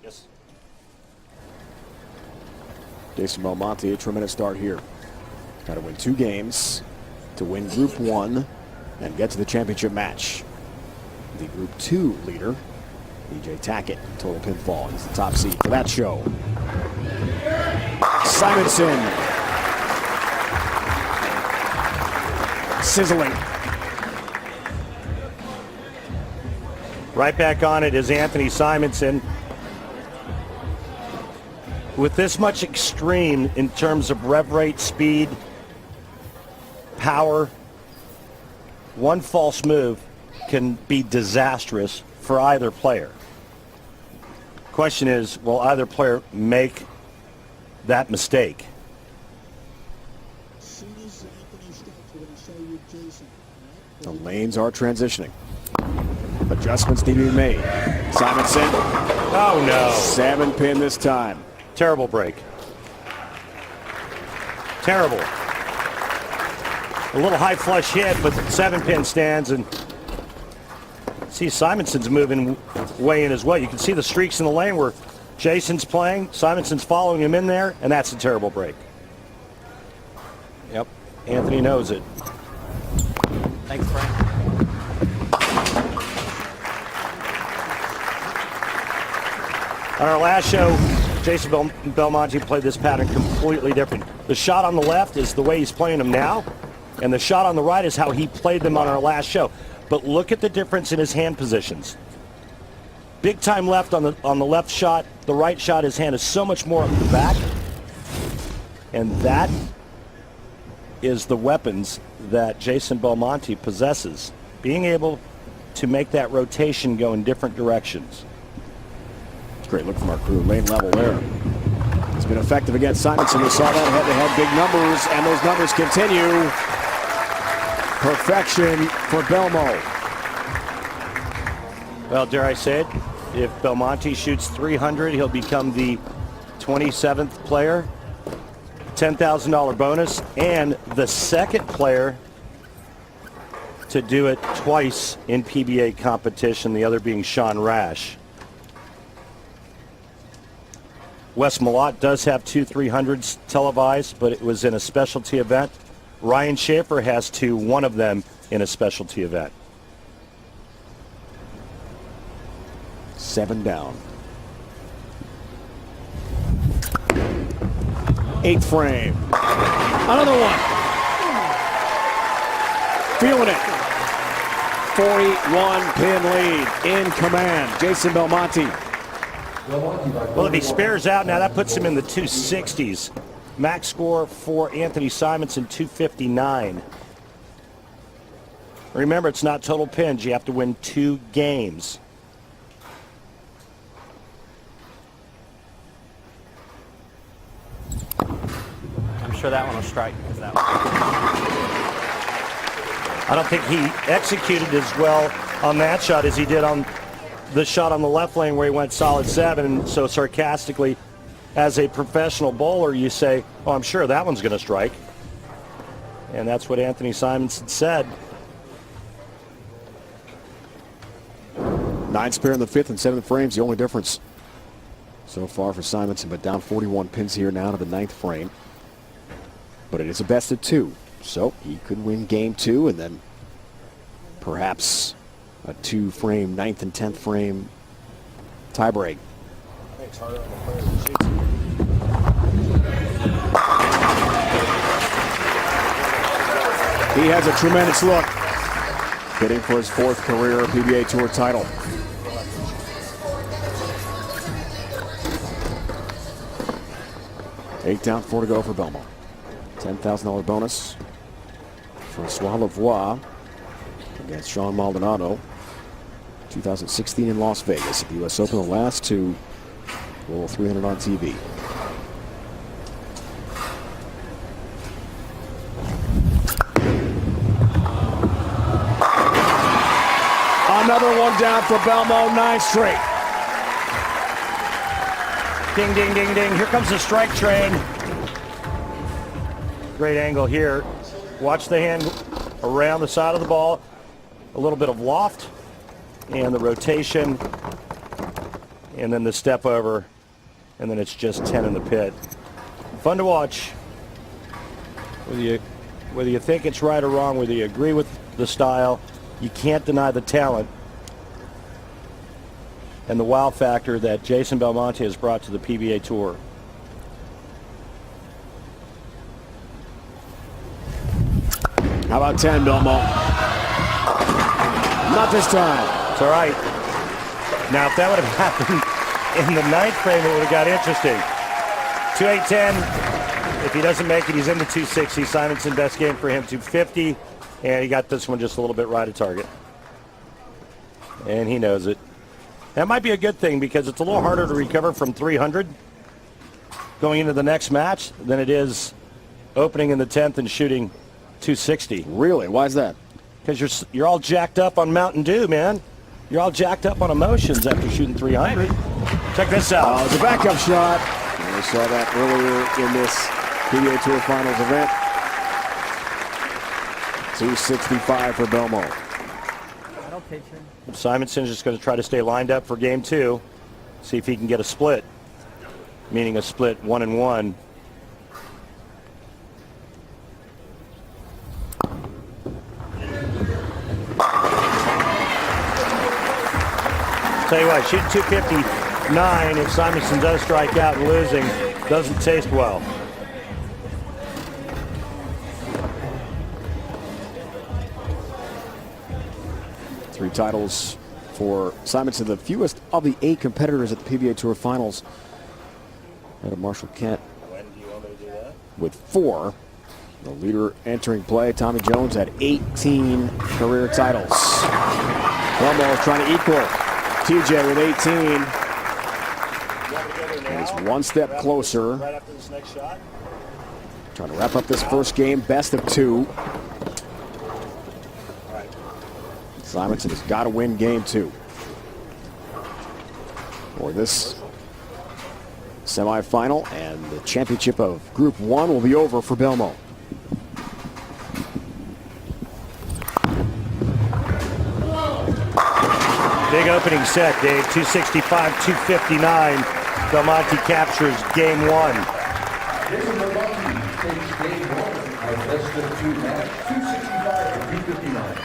Yes. Jason Belmonte, a tremendous start here. Got to win 2 games to win Group 1 and get to the championship match. The Group 2 leader, DJ Tackett, total pinfall. He's the top seed for that show. Simonsen. Sizzling. Right back on it is Anthony Simonsen. With this much extreme in terms of rev rate, speed, power, one false move can be disastrous for either player. Question is, will either player make that mistake? The lanes are transitioning. Adjustments need to be made. Simonsen. Oh no. 7-pin this time. Terrible break. Terrible. A little high flush hit, but 7-pin stands, and see Simonsen's moving way in as well. You can see the streaks in the lane where Jason's playing, Simonsen's following him in there, and that's a terrible break. Yep, Anthony knows it. Thanks, Frank. On our last show, Jason Belmonte played this pattern completely different. The shot on the left is the way he's playing them now, and the shot on the right is how he played them on our last show. But look at the difference in his hand positions. Big time left on the left shot. The right shot, his hand is so much more up the back. And that is the weapons that Jason Belmonte possesses. Being able to make that rotation go in different directions. Great look from our crew. Lane level there. It's been effective against Simonsen. We saw that head-to-head big numbers, and those numbers continue. Perfection for Belmonte. Well, dare I say it, if Belmonte shoots 300, he'll become the 27th player, $10,000 bonus, and the second player to do it twice in PBA competition, the other being Sean Rash. Wes Malott does have 2 300s televised, but it was in a specialty event. Ryan Schaefer has 2, one of them in a specialty event. 7 down. 8th frame. Another one. Feeling it. 41-pin lead in command. Jason Belmonte. Well, if he spares out now, that puts him in the 260s. Max score for Anthony Simonsen, 259. Remember, it's not total pins. You have to win 2 games. I'm sure that one will strike because that one. I don't think he executed as well on that shot as he did on the shot on the left lane where he went solid 7. And so sarcastically, as a professional bowler, you say, oh, I'm sure that one's going to strike. And that's what Anthony Simonsen said. 9 spare in the 5th and 7th frames, the only difference so far for Simonsen, but down 41 pins here now to the 9th frame. But it is a best of 2, so he could win game 2 and then perhaps a 2-frame 9th and 10th frame tiebreak. He has a tremendous look, bidding for his 4th career PBA Tour title. Eight down, 4 to go for Belmont. $10,000 bonus for Swalavois against Sean Maldonado. 2016 in Las Vegas at the U.S. Open. The last 2, roll 300 on TV. Another one down for Belmo, 9 straight. Ding, ding, ding, ding. Here comes the strike train. Great angle here. Watch the hand around the side of the ball. A little bit of loft and the rotation. And then the step over. And then it's just 10 in the pit. Fun to watch. Whether you think it's right or wrong, whether you agree with the style, you can't deny the talent and the wow factor that Jason Belmonte has brought to the PBA Tour. How about 10, Belmont? Not this time. It's all right. Now, if that would have happened in the 9th frame, it would have got interesting. 2-8-10. If he doesn't make it, he's in the 260. Simonsen, best game for him, 250. And he got this one just a little bit right of target. And he knows it. That might be a good thing because it's a little harder to recover from 300 going into the next match than it is opening in the 10th and shooting 260. Really? Why is that? Because you're all jacked up on Mountain Dew, man. You're all jacked up on emotions after shooting 300. Check this out. Oh, it's a backup shot. And we saw that earlier in this PBA Tour Finals event. 265 for Belmont. Simonson's just going to try to stay lined up for game 2. See if he can get a split. Meaning a split 1-1. Tell you what, shooting 259, if Simonsen does strike out and losing, doesn't taste well. Three titles for Simonsen, the fewest of the 8 competitors at the PBA Tour Finals. Out of Marshall Kent with 4. The leader entering play, Tommy Jones, had 18 career titles. Belmo trying to equal TJ with 18. And he's one step closer. Trying to wrap up this first game, best of 2. Simonsen has got to win game 2. For this semifinal, and the championship of Group 1 will be over for Belmo. Big opening set, Dave. 265, 259. Belmonte captures game 1. Jason Belmonte takes game 1 of best of 2 match, 265 to 259.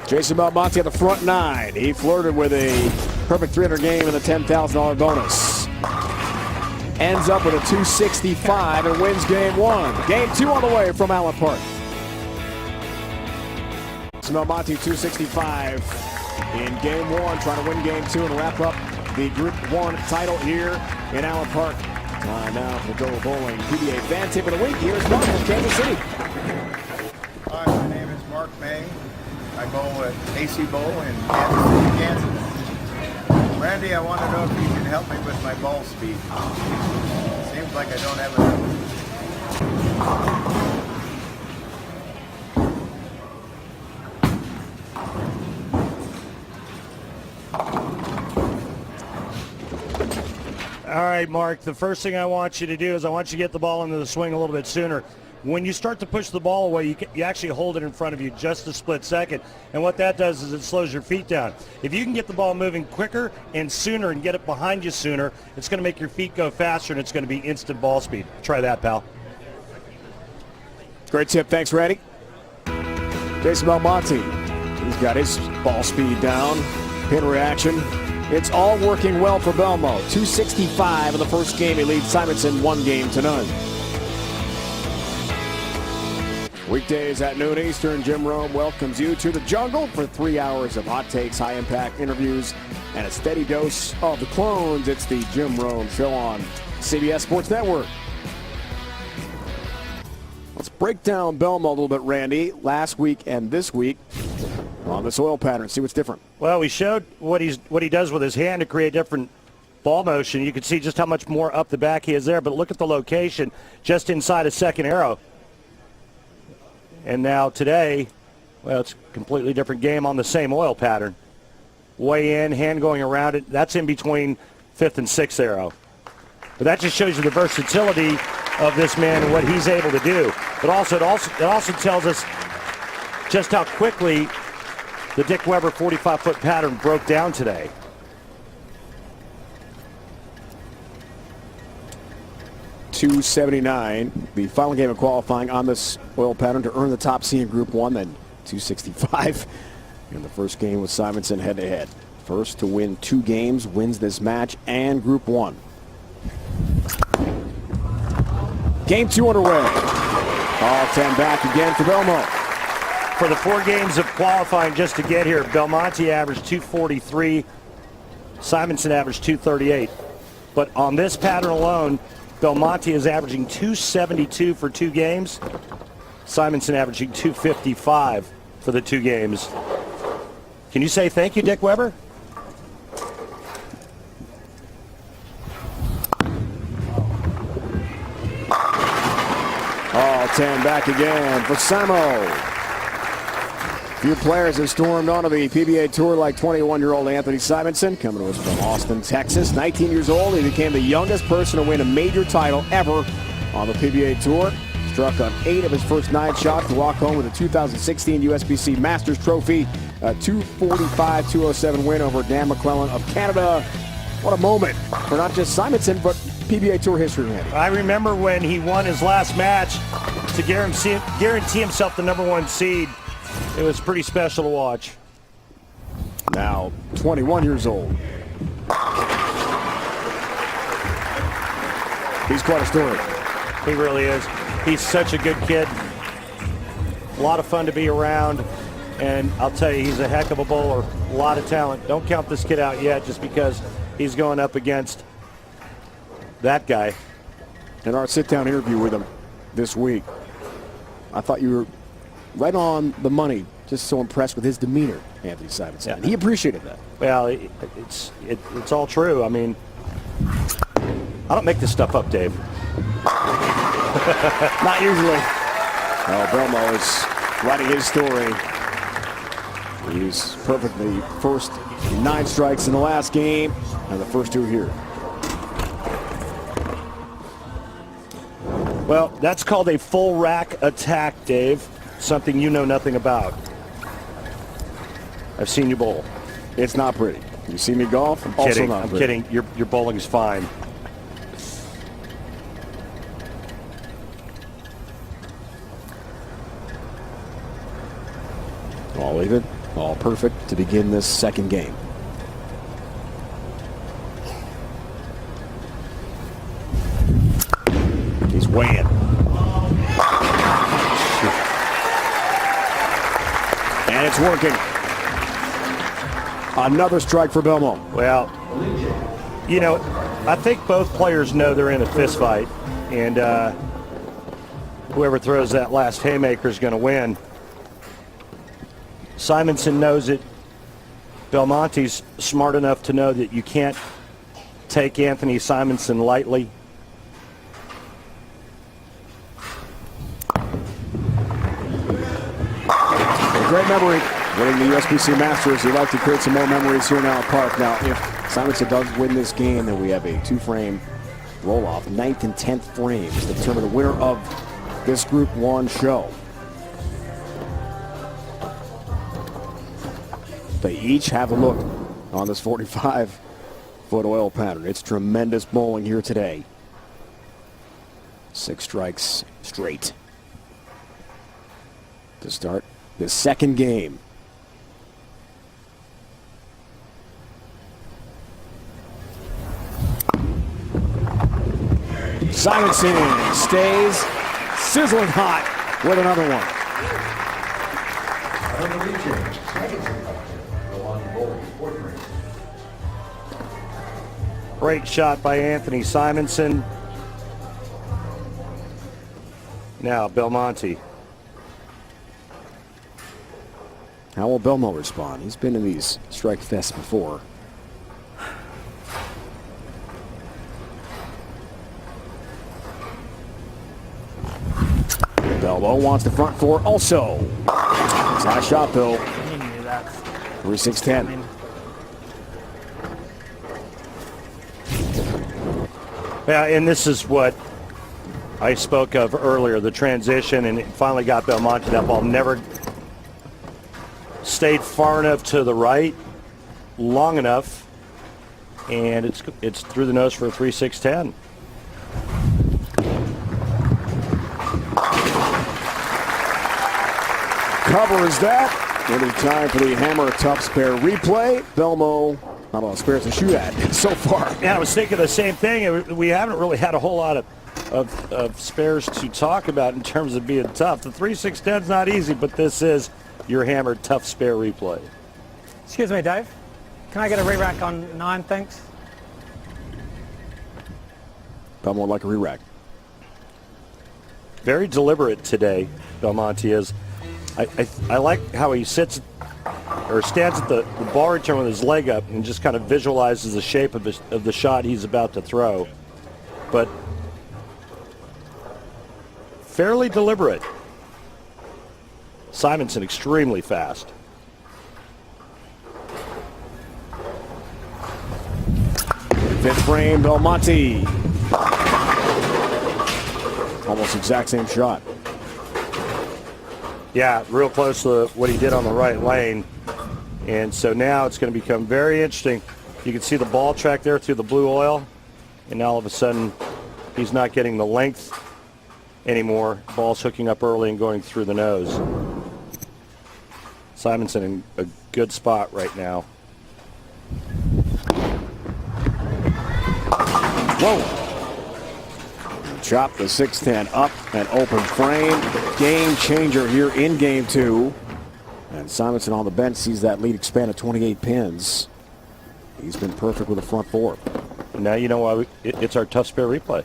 Jason Belmonte at the front 9. He flirted with a perfect 300 game and a $10,000 bonus. ends up with a 265 and wins game 1. Game 2 on the way from Allen Park. Belmonte 265 in game 1, trying to win game 2 and wrap up the Group 1 title here in Allen Park. Time now for the Go Bowling PBA Fan Tip of the Week. Here's Mark from Kansas City. Hi, my name is Mark May. I bowl at AC Bowl in Kansas City, Kansas. Randy, I want to know if you can help me with my ball speed. Seems like I don't have enough. All right, Mark, the first thing I want you to do is I want you to get the ball into the swing a little bit sooner. When you start to push the ball away, you actually hold it in front of you just a split second. And what that does is it slows your feet down. If you can get the ball moving quicker and sooner and get it behind you sooner, it's going to make your feet go faster and it's going to be instant ball speed. Try that, pal. Great tip. Thanks, Randy. Jason Belmonte. He's got his ball speed down. Pin reaction. It's all working well for Belmo. 265 in the first game. He leads Simonsen 1-0. Weekdays at noon Eastern, Jim Rome welcomes you to the jungle for 3 hours of hot takes, high-impact interviews, and a steady dose of the clones. It's the Jim Rome Show on CBS Sports Network. Let's break down Belmo a little bit, Randy, last week and this week on the soil pattern. See what's different. Well, we showed what he does with his hand to create different ball motion. You can see just how much more up the back he is there, but look at the location just inside a second arrow. And now today, well, it's a completely different game on the same oil pattern. Way in, hand going around it. That's in between 5th and 6th arrow. But that just shows you the versatility of this man and what he's able to do. But also, it also tells us just how quickly the Dick Weber 45-foot pattern broke down today. .279, the final game of qualifying on this oil pattern to earn the top seed in Group 1, then .265 in the first game with Simonsen head-to-head. First to win 2 games, wins this match and Group 1. Game 2 underway. All 10 back again for Belmo. For the 4 games of qualifying just to get here, Belmonte averaged 243, Simonsen averaged 238. But on this pattern alone, Belmonte is averaging 272 for 2 games. Simonsen averaging 255 for the 2 games. Can you say thank you, Dick Weber? All 10 back again for Samo. Few players have stormed onto the PBA Tour like 21-year-old Anthony Simonsen, coming to us from Austin, Texas. 19 years old, he became the youngest person to win a major title ever on the PBA Tour. Struck on 8 of his first 9 shots to walk home with a 2016 USBC Masters Trophy, a 245-207 win over Dan McClellan of Canada. What a moment for not just Simonsen, but PBA Tour history, Randy. I remember when he won his last match to guarantee himself the #1 seed. It was pretty special to watch. Now 21 years old. He's quite a story. He really is. He's such a good kid. A lot of fun to be around. And I'll tell you, he's a heck of a bowler. A lot of talent. Don't count this kid out yet just because he's going up against that guy. In our sit-down interview with him this week, I thought you were right on the money, just so impressed with his demeanor, Anthony Simonsen. Yeah. And he appreciated that. Well, it's all true. I mean, I don't make this stuff up, Dave. Not usually. Well, Belmo is writing his story. He's perfectly first 9 strikes in the last game, and the first 2 here. Well, that's called a full rack attack, Dave. Something you know nothing about. I've seen you bowl. It's not pretty. You see me golf? I'm also kidding. not I'm pretty. kidding. Your bowling's fine. All even, all perfect to begin this second game. Weigh in. And it's working. Another strike for Belmonte. Well, you know, I think both players know they're in a fist fight, and whoever throws that last haymaker is going to win. Simonsen knows it. Belmonte's smart enough to know that you can't take Anthony Simonsen lightly. A great memory. Winning the USBC Masters, you'd like to create some more memories here in Allen Park. Now, if Simonsen does win this game, then we have a two-frame roll-off. 9th and 10th frames to determine the winner of this Group 1 show. They each have a look on this 45-foot oil pattern. It's tremendous bowling here today. 6 strikes straight to start the second game. Simonsen stays sizzling hot with another one. Great shot by Anthony Simonsen. Now Belmonte. How will Belmonte respond? He's been in these strike fests before. Belmo wants the front four also. It's not a shot though. 3-6-10. Yeah, and this is what I spoke of earlier, the transition, and it finally got Belmonte. That ball never stayed far enough to the right, long enough, and it's through the nose for a 3-6-10. Covers that. It is time for the hammer tough spare replay. Belmo, not a lot of spares to shoot at so far. Yeah, I was thinking the same thing. We haven't really had a whole lot of spares to talk about in terms of being tough. The 3-6-10 is not easy, but this is your hammer tough spare replay. Excuse me, Dave. Can I get a re-rack on 9, thanks? Belmo would like a re-rack. Very deliberate today, Belmonte is. I like how he sits or stands at the ball return with his leg up and just kind of visualizes the shape of the shot he's about to throw. But fairly deliberate. Simonsen extremely fast. Fifth frame, Belmonte. Almost exact same shot. Yeah, real close to what he did on the right lane. And so now it's going to become very interesting. You can see the ball track there through the blue oil. And now all of a sudden, he's not getting the length anymore. Ball's hooking up early and going through the nose. Simonsen in a good spot right now. Whoa. Chop the 6-10 up and open frame. Game changer here in game 2. And Simonsen on the bench sees that lead expand to 28 pins. He's been perfect with the front four. And now you know why it's our tough spare replay.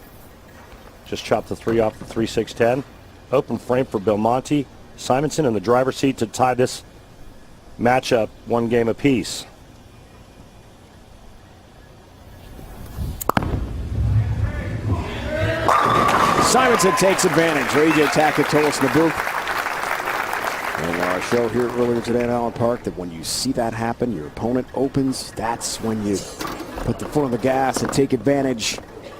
Just chop the 3 off the 3-6-10. Open frame for Belmonte. Simonsen in the driver's seat to tie this matchup 1 game apiece. Simonsen takes advantage. AJ Tackett told us in the booth in our show here earlier today at Allen Park that when you see that happen, your opponent opens, that's when you put the foot on the gas and take advantage.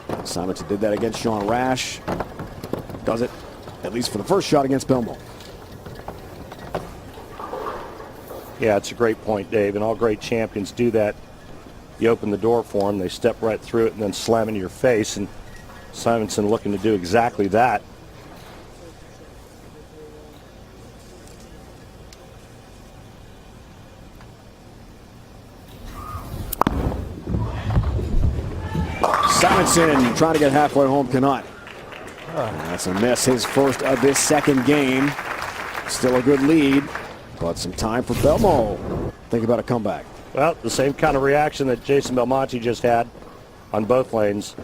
Simonsen did that against Sean Rash. Does it, at least for the first shot against Belmonte. Yeah, it's a great point, Dave, and all great champions do that. You open the door for them, they step right through it and then slam into your face, and Simonsen looking to do exactly that. Simonsen trying to get halfway home, cannot. That's a miss, his first of this second game. Still a good lead, but some time for Belmonte. Think about a comeback. Well, the same kind of reaction that Jason Belmonte just had on both lanes.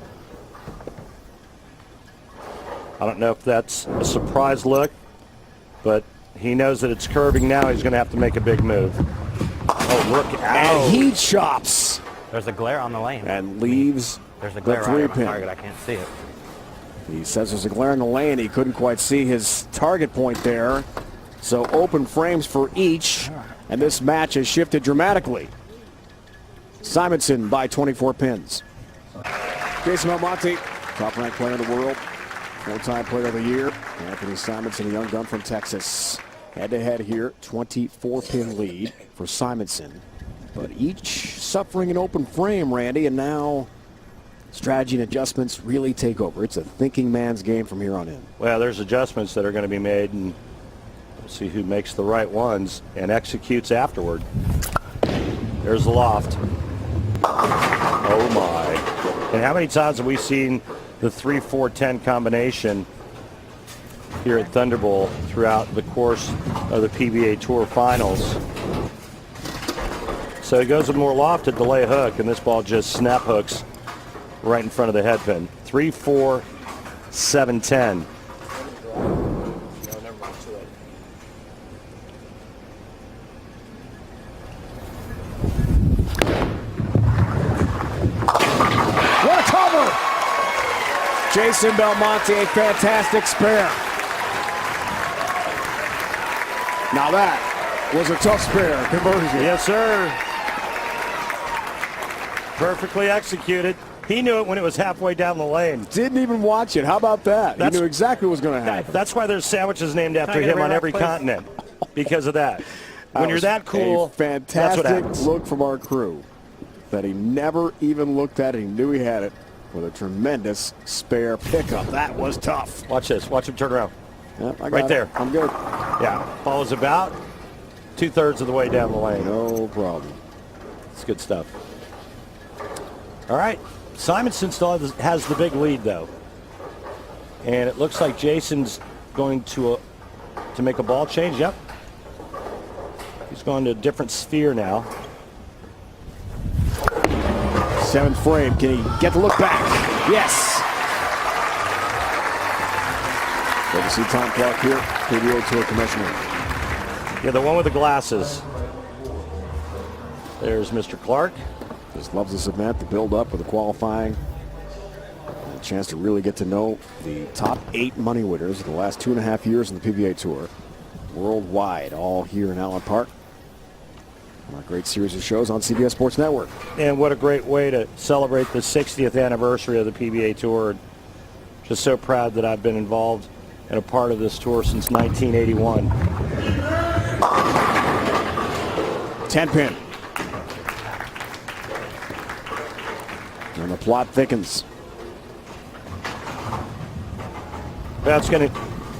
I don't know if that's a surprise look, but he knows that it's curving now. He's going to have to make a big move. Oh, look out. And he chops. There's a glare on the lane. And leaves There's a glare the right on 3-pin. my target. I can't see it. He says there's a glare in the lane. He couldn't quite see his target point there. So open frames for each. And this match has shifted dramatically. Simonsen by 24 pins. Jason Belmonte, top-ranked player in the world, 4-time player of the year. Anthony Simonsen, a young gun from Texas. Head-to-head here, 24-pin lead for Simonsen. But each suffering an open frame, Randy, and now strategy and adjustments really take over. It's a thinking man's game from here on in. Well, there's adjustments that are going to be made, and we'll see who makes the right ones and executes afterward. There's the loft. Oh, my. And how many times have we seen the 3-4-10 combination here at Thunderbolt throughout the course of the PBA Tour Finals? So he goes with more loft at delay hook, and this ball just snap hooks right in front of the head pin. 3-4-7-10. What a cover! Jason Belmonte, a fantastic spare. Now that was a tough spare conversion. Yes, sir. Perfectly executed. He knew it when it was halfway down the lane. Didn't even watch it. How about that? He knew exactly what was going to happen. That's why there's sandwiches named after him on every continent. Because of that. When you're that cool, a fantastic that's what happens. look from our crew. That he never even looked at it. He knew he had it with a tremendous spare pickup. That was tough. Watch this. Watch him turn around. Yep, I got right it. there. I'm good. Yeah. Ball is about 2/3 of the way down the lane. No problem. It's good stuff. All right. Simonsen still has the big lead, though. And it looks like Jason's going to make a ball change. Yep. He's going to a different sphere now. 7th frame. Can he get the look back? Yes. Good to see Tom Clark here, PBA Tour Commissioner. Yeah, the one with the glasses. There's Mr. Clark. Just loves this event, the build-up with the qualifying. A chance to really get to know the top 8 money winners of the last 2.5 years in the PBA Tour. Worldwide, all here in Allen Park. A great series of shows on CBS Sports Network. And what a great way to celebrate the 60th anniversary of the PBA Tour. Just so proud that I've been involved and a part of this tour since 1981. 10-pin. And the plot thickens. Well,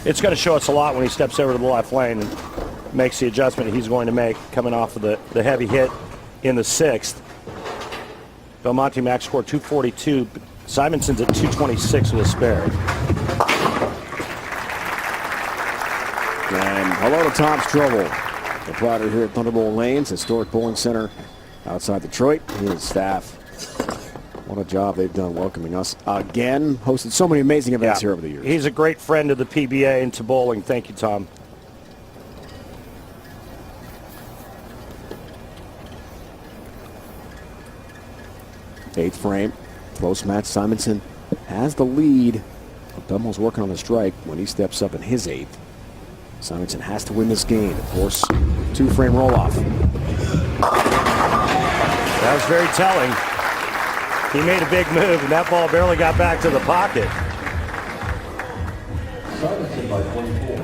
it's gonna show us a lot when he steps over to the left lane and makes the adjustment he's going to make coming off of the heavy hit in the 6th. Belmonte max score 242. Simonsen's at 226 with a spare. And hello to Tom Strobel, the platter here at Thunderbolt Lanes, historic bowling center outside Detroit. He and his staff. What a job they've done welcoming us again. Hosted so many amazing events here over the years. He's a great friend of the PBA and to bowling. Thank you, Tom. Eighth frame, close match. Simonsen has the lead. Belmonte's working on the strike when he steps up in his 8th. Simonsen has to win this game. Of course, 2-frame roll-off. That was very telling. He made a big move, and that ball barely got back to the pocket. Simonsen by 24.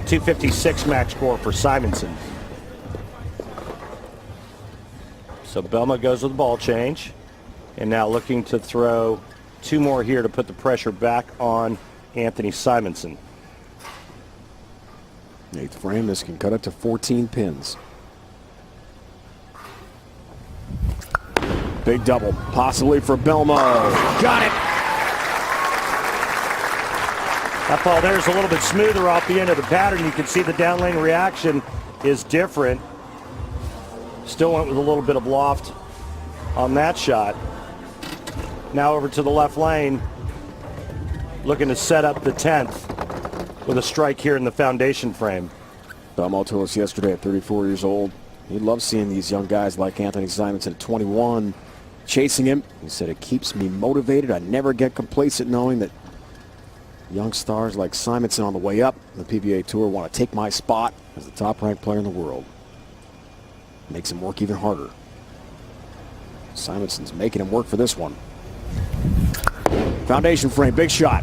256 max score for Simonsen. So Belma goes with the ball change, and now looking to throw 2 more here to put the pressure back on Anthony Simonsen. 8th frame, this can cut it to 14 pins. Big double, possibly for Belmo. Got it! That ball there is a little bit smoother off the end of the pattern. You can see the down lane reaction is different. Still went with a little bit of loft on that shot. Now over to the left lane, looking to set up the 10th with a strike here in the foundation frame. Belmonte told us yesterday at 34 years old, he loves seeing these young guys like Anthony Simonsen at 21 chasing him. He said, it keeps me motivated. I never get complacent knowing that young stars like Simonsen on the way up the PBA Tour want to take my spot as the top-ranked player in the world. Makes him work even harder. Simonsen's making him work for this one. Foundation frame, big shot.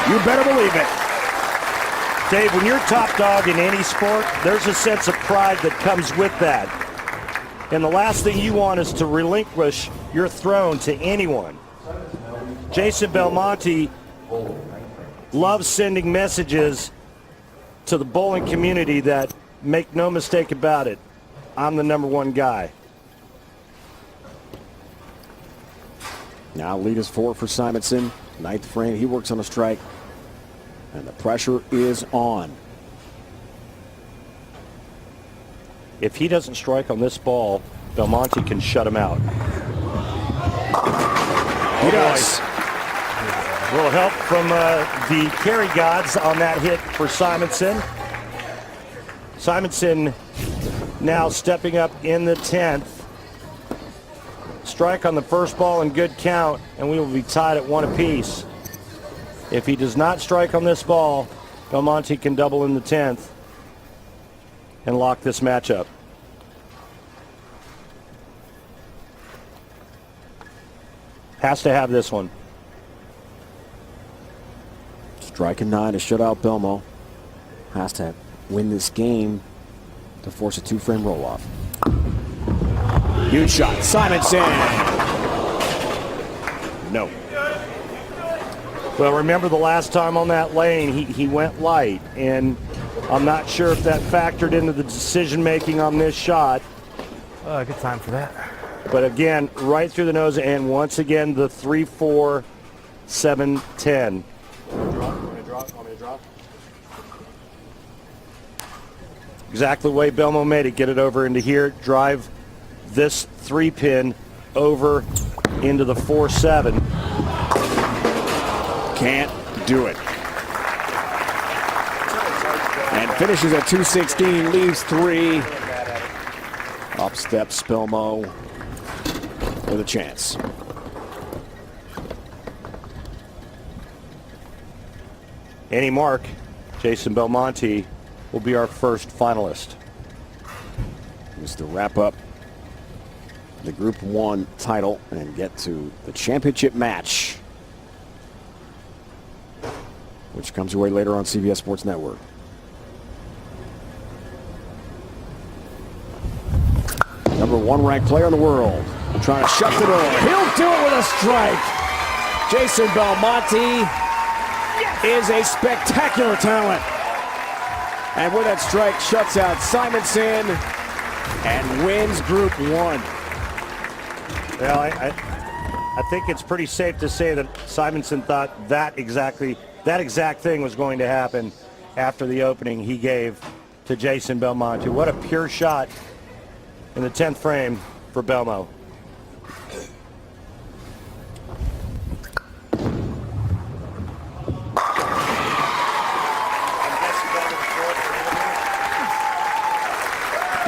You better believe it. Dave, when you're top dog in any sport, there's a sense of pride that comes with that. And the last thing you want is to relinquish your throne to anyone. Jason Belmonte loves sending messages to the bowling community that, make no mistake about it, I'm the #1 guy. Now lead is 4 for Simonsen. 9th frame, he works on a strike. And the pressure is on. If he doesn't strike on this ball, Belmonte can shut him out. He does. A little help from the carry gods on that hit for Simonsen. Simonsen now stepping up in the 10th. Strike on the first ball and good count, and we will be tied at 1 apiece. If he does not strike on this ball, Belmonte can double in the 10th and lock this matchup. Has to have this one. Striking 9 to shut out Belmo. Has to win this game to force a 2-frame roll-off. Huge shot. Simonsen. No. Well, remember the last time on that lane, he went light, and I'm not sure if that factored into the decision-making on this shot. Good time for that. But again, right through the nose, and once again, the 3-4, 7-10. Exactly the way Belmo made it. Get it over into here. Drive this 3-pin over into the 4-7. Can't do it. And finishes at 216, leaves 3. Up steps Belmo with a chance. Any mark, Jason Belmonte will be our first finalist. Just to wrap up the Group 1 title and get to the championship match, which comes your way later on CBS Sports Network. #1 ranked player in the world, trying to shut the door. He'll do it with a strike. Jason Belmonte is a spectacular talent. And with that strike, shuts out Simonsen and wins Group 1. Well, I think it's pretty safe to say that Simonsen thought that exact thing was going to happen after the opening he gave to Jason Belmonte. What a pure shot in the 10th frame for Belmo.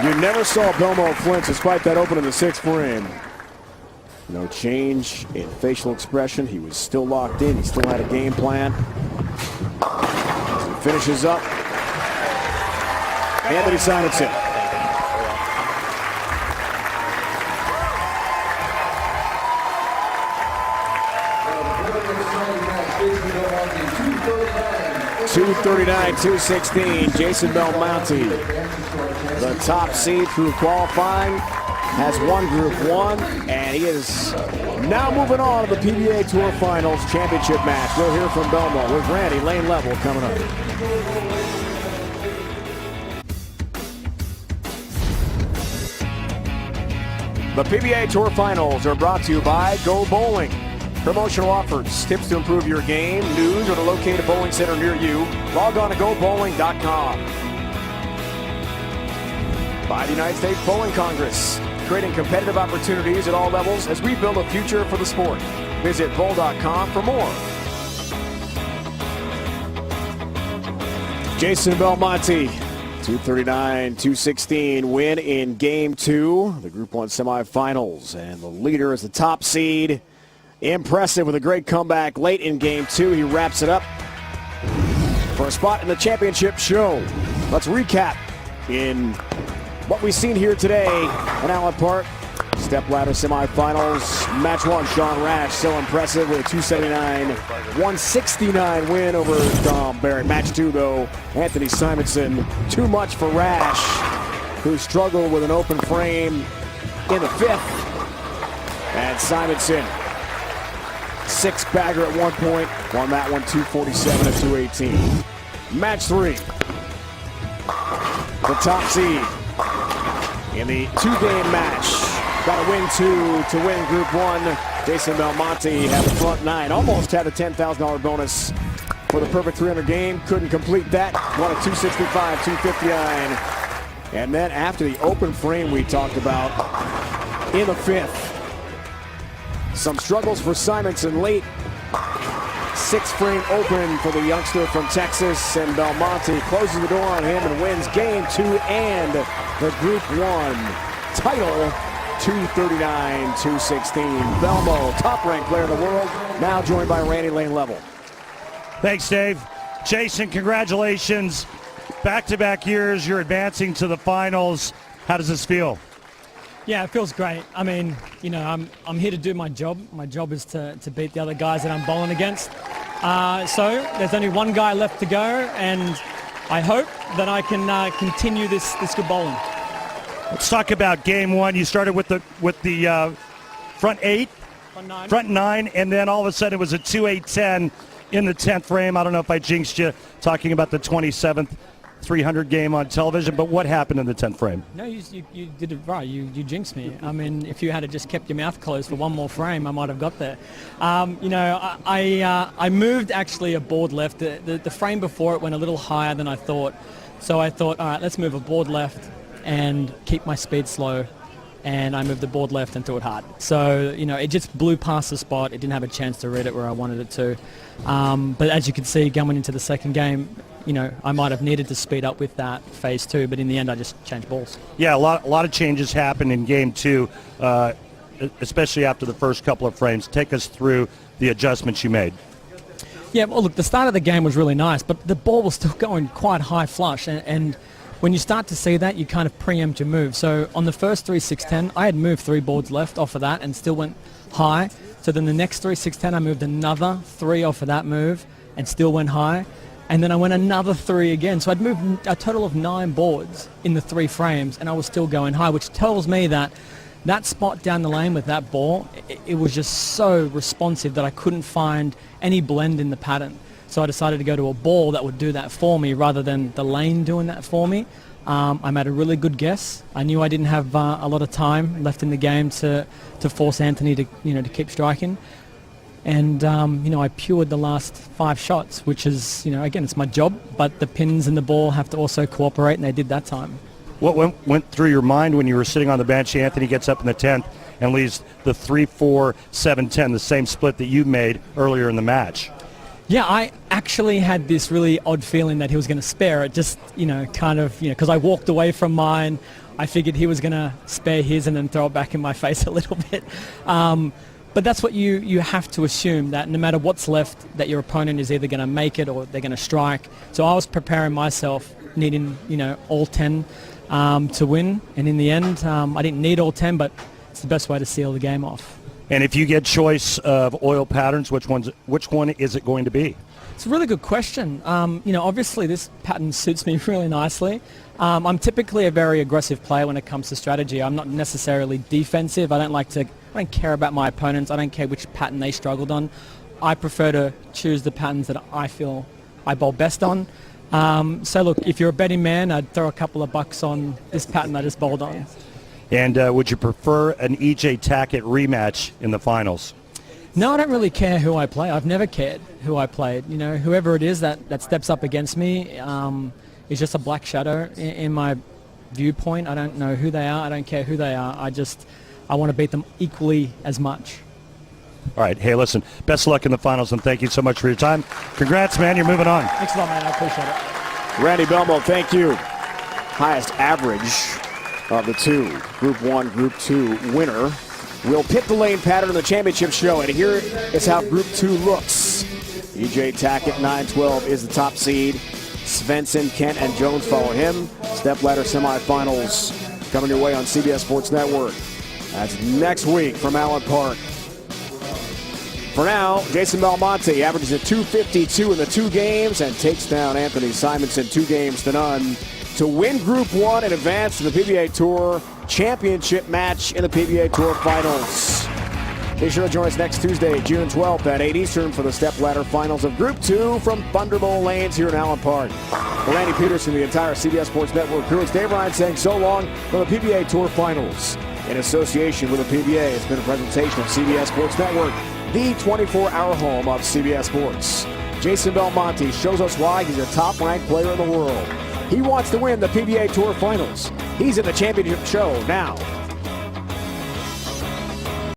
You never saw Belmo flinch despite that open in the 6th frame. No change in facial expression. He was still locked in. He still had a game plan. As he finishes up, Anthony Simonsen. .239, 216. Jason Belmonte, the top seed through qualifying, has won Group 1, and he is now moving on to the PBA Tour Finals championship match. We'll hear from Belmo with Randy Lane Level coming up. The PBA Tour Finals are brought to you by Go Bowling. Promotional offers, tips to improve your game, news, or to locate a bowling center near you. Log on to gobowling.com. By the United States Bowling Congress, creating competitive opportunities at all levels as we build a future for the sport. Visit bowl.com for more. Jason Belmonte, 239-216 win in Game 2, the Group 1 semifinals. And the leader is the top seed. Impressive with a great comeback late in Game 2. He wraps it up for a spot in the championship show. Let's recap in what we've seen here today at Allen Park. Stepladder semifinals. Match 1, Sean Rash, so impressive with a 279-169 win over Barrett. Match 2, though, Anthony Simonsen. Too much for Rash, who struggled with an open frame in the 5th. And Simonsen, 6-bagger at one point, won that one 247-218. Match 3, the top seed in the 2-game match. Got to win 2 to win Group 1. Jason Belmonte had the front 9. Almost had a $10,000 bonus for the perfect 300 game. Couldn't complete that. Won a 265, 259. And then after the open frame we talked about in the 5th, some struggles for Simonsen late. 6-frame open for the youngster from Texas, and Belmonte closes the door on him and wins Game 2 and the Group 1 title, 239-216. Belmo, top-ranked player in the world, now joined by Randy Lane Level. Thanks, Dave. Jason, congratulations. Back-to-back years, you're advancing to the finals. How does this feel? Yeah, it feels great. I mean, you know, I'm here to do my job. My job is to beat the other guys that I'm bowling against. So there's only one guy left to go, and I hope that I can continue this good bowling. Let's talk about Game 1. You started with the front 8, front 9, and then all of a sudden it was a 2-8-10 in the 10th frame. I don't know if I jinxed you talking about the 27th 300 game on television, but what happened in the 10th frame? No, you did it right. You jinxed me. I mean, if you had just kept your mouth closed for one more frame, I might have got there. You know, I moved actually a board left. The frame before it went a little higher than I thought. So I thought, all right, let's move a board left and keep my speed slow. And I moved the board left and threw it hard. So, you know, it just blew past the spot. It didn't have a chance to read it where I wanted it to. But as you can see, going into the second game, you know, I might have needed to speed up with that phase 2, but in the end, I just changed balls. Yeah, a lot of changes happened in Game 2, especially after the first couple of frames. Take us through the adjustments you made. Yeah, well, look, the start of the game was really nice, but the ball was still going quite high flush, and when you start to see that, you kind of preempt your move. So on the first 3-6-10, I had moved 3 boards left off of that and still went high. So then the next 3-6-10, I moved another 3 off of that move and still went high. And then I went another 3 again. So I'd moved a total of 9 boards in the 3 frames, and I was still going high, which tells me that that spot down the lane with that ball, it was just so responsive that I couldn't find any blend in the pattern. So I decided to go to a ball that would do that for me rather than the lane doing that for me. I made a really good guess. I knew I didn't have a lot of time left in the game to force Anthony to keep striking. And, you know, I pured the last 5 shots, which is, you know, again, it's my job, but the pins and the ball have to also cooperate, and they did that time. What went through your mind when you were sitting on the bench? Anthony gets up in the 10th and leaves the 3-4-7-10, the same split that you made earlier in the match. Yeah, I actually had this really odd feeling that he was going to spare it, just, you know, kind of, you know, because I walked away from mine. I figured he was going to spare his and then throw it back in my face a little bit. But that's what you have to assume, that no matter what's left, that your opponent is either going to make it or they're going to strike. So I was preparing myself, needing, you know, all 10 to win. And in the end, I didn't need all 10, but it's the best way to seal the game off. And if you get choice of oil patterns, which one is it going to be? It's a really good question. You know, obviously this pattern suits me really nicely. I'm typically a very aggressive player when it comes to strategy. I'm not necessarily defensive. I don't care about my opponents. I don't care which pattern they struggled on. I prefer to choose the patterns that I feel I bowl best on. So look, if you're a betting man, I'd throw a couple of bucks on this pattern I just bowled on. And would you prefer an EJ Tackett rematch in the finals? No, I don't really care who I play. I've never cared who I played. You know, whoever it is that steps up against me is just a black shadow in my viewpoint. I don't know who they are. I don't care who they are. I want to beat them equally as much. All right. Hey, listen, best of luck in the finals, and thank you so much for your time. Congrats, man. You're moving on. Thanks a lot, man. I appreciate it. Randy Belmonte, thank you. Highest average of the two. Group 1, Group 2 winner. We'll pit the lane pattern in the championship show, and here is how Group 2 looks. EJ Tackett, 9-12, is the top seed. Svensson, Kent, and Jones follow him. Stepladder semifinals coming your way on CBS Sports Network. That's next week from Allen Park. For now, Jason Belmonte averages a 252 in the 2 games and takes down Anthony Simonsen 2-0 to win Group 1 and advance to the PBA Tour Championship match in the PBA Tour Finals. Be sure to join us next Tuesday, June 12th at 8 Eastern for the Stepladder Finals of Group 2 from Thunderbolt Lanes here in Allen Park. For Randy Peterson, the entire CBS Sports Network crew, it's Dave Ryan saying so long for the PBA Tour Finals. In association with the PBA, it's been a presentation of CBS Sports Network, the 24-hour home of CBS Sports. Jason Belmonte shows us why he's a top-ranked player in the world. He wants to win the PBA Tour Finals. He's in the championship show now.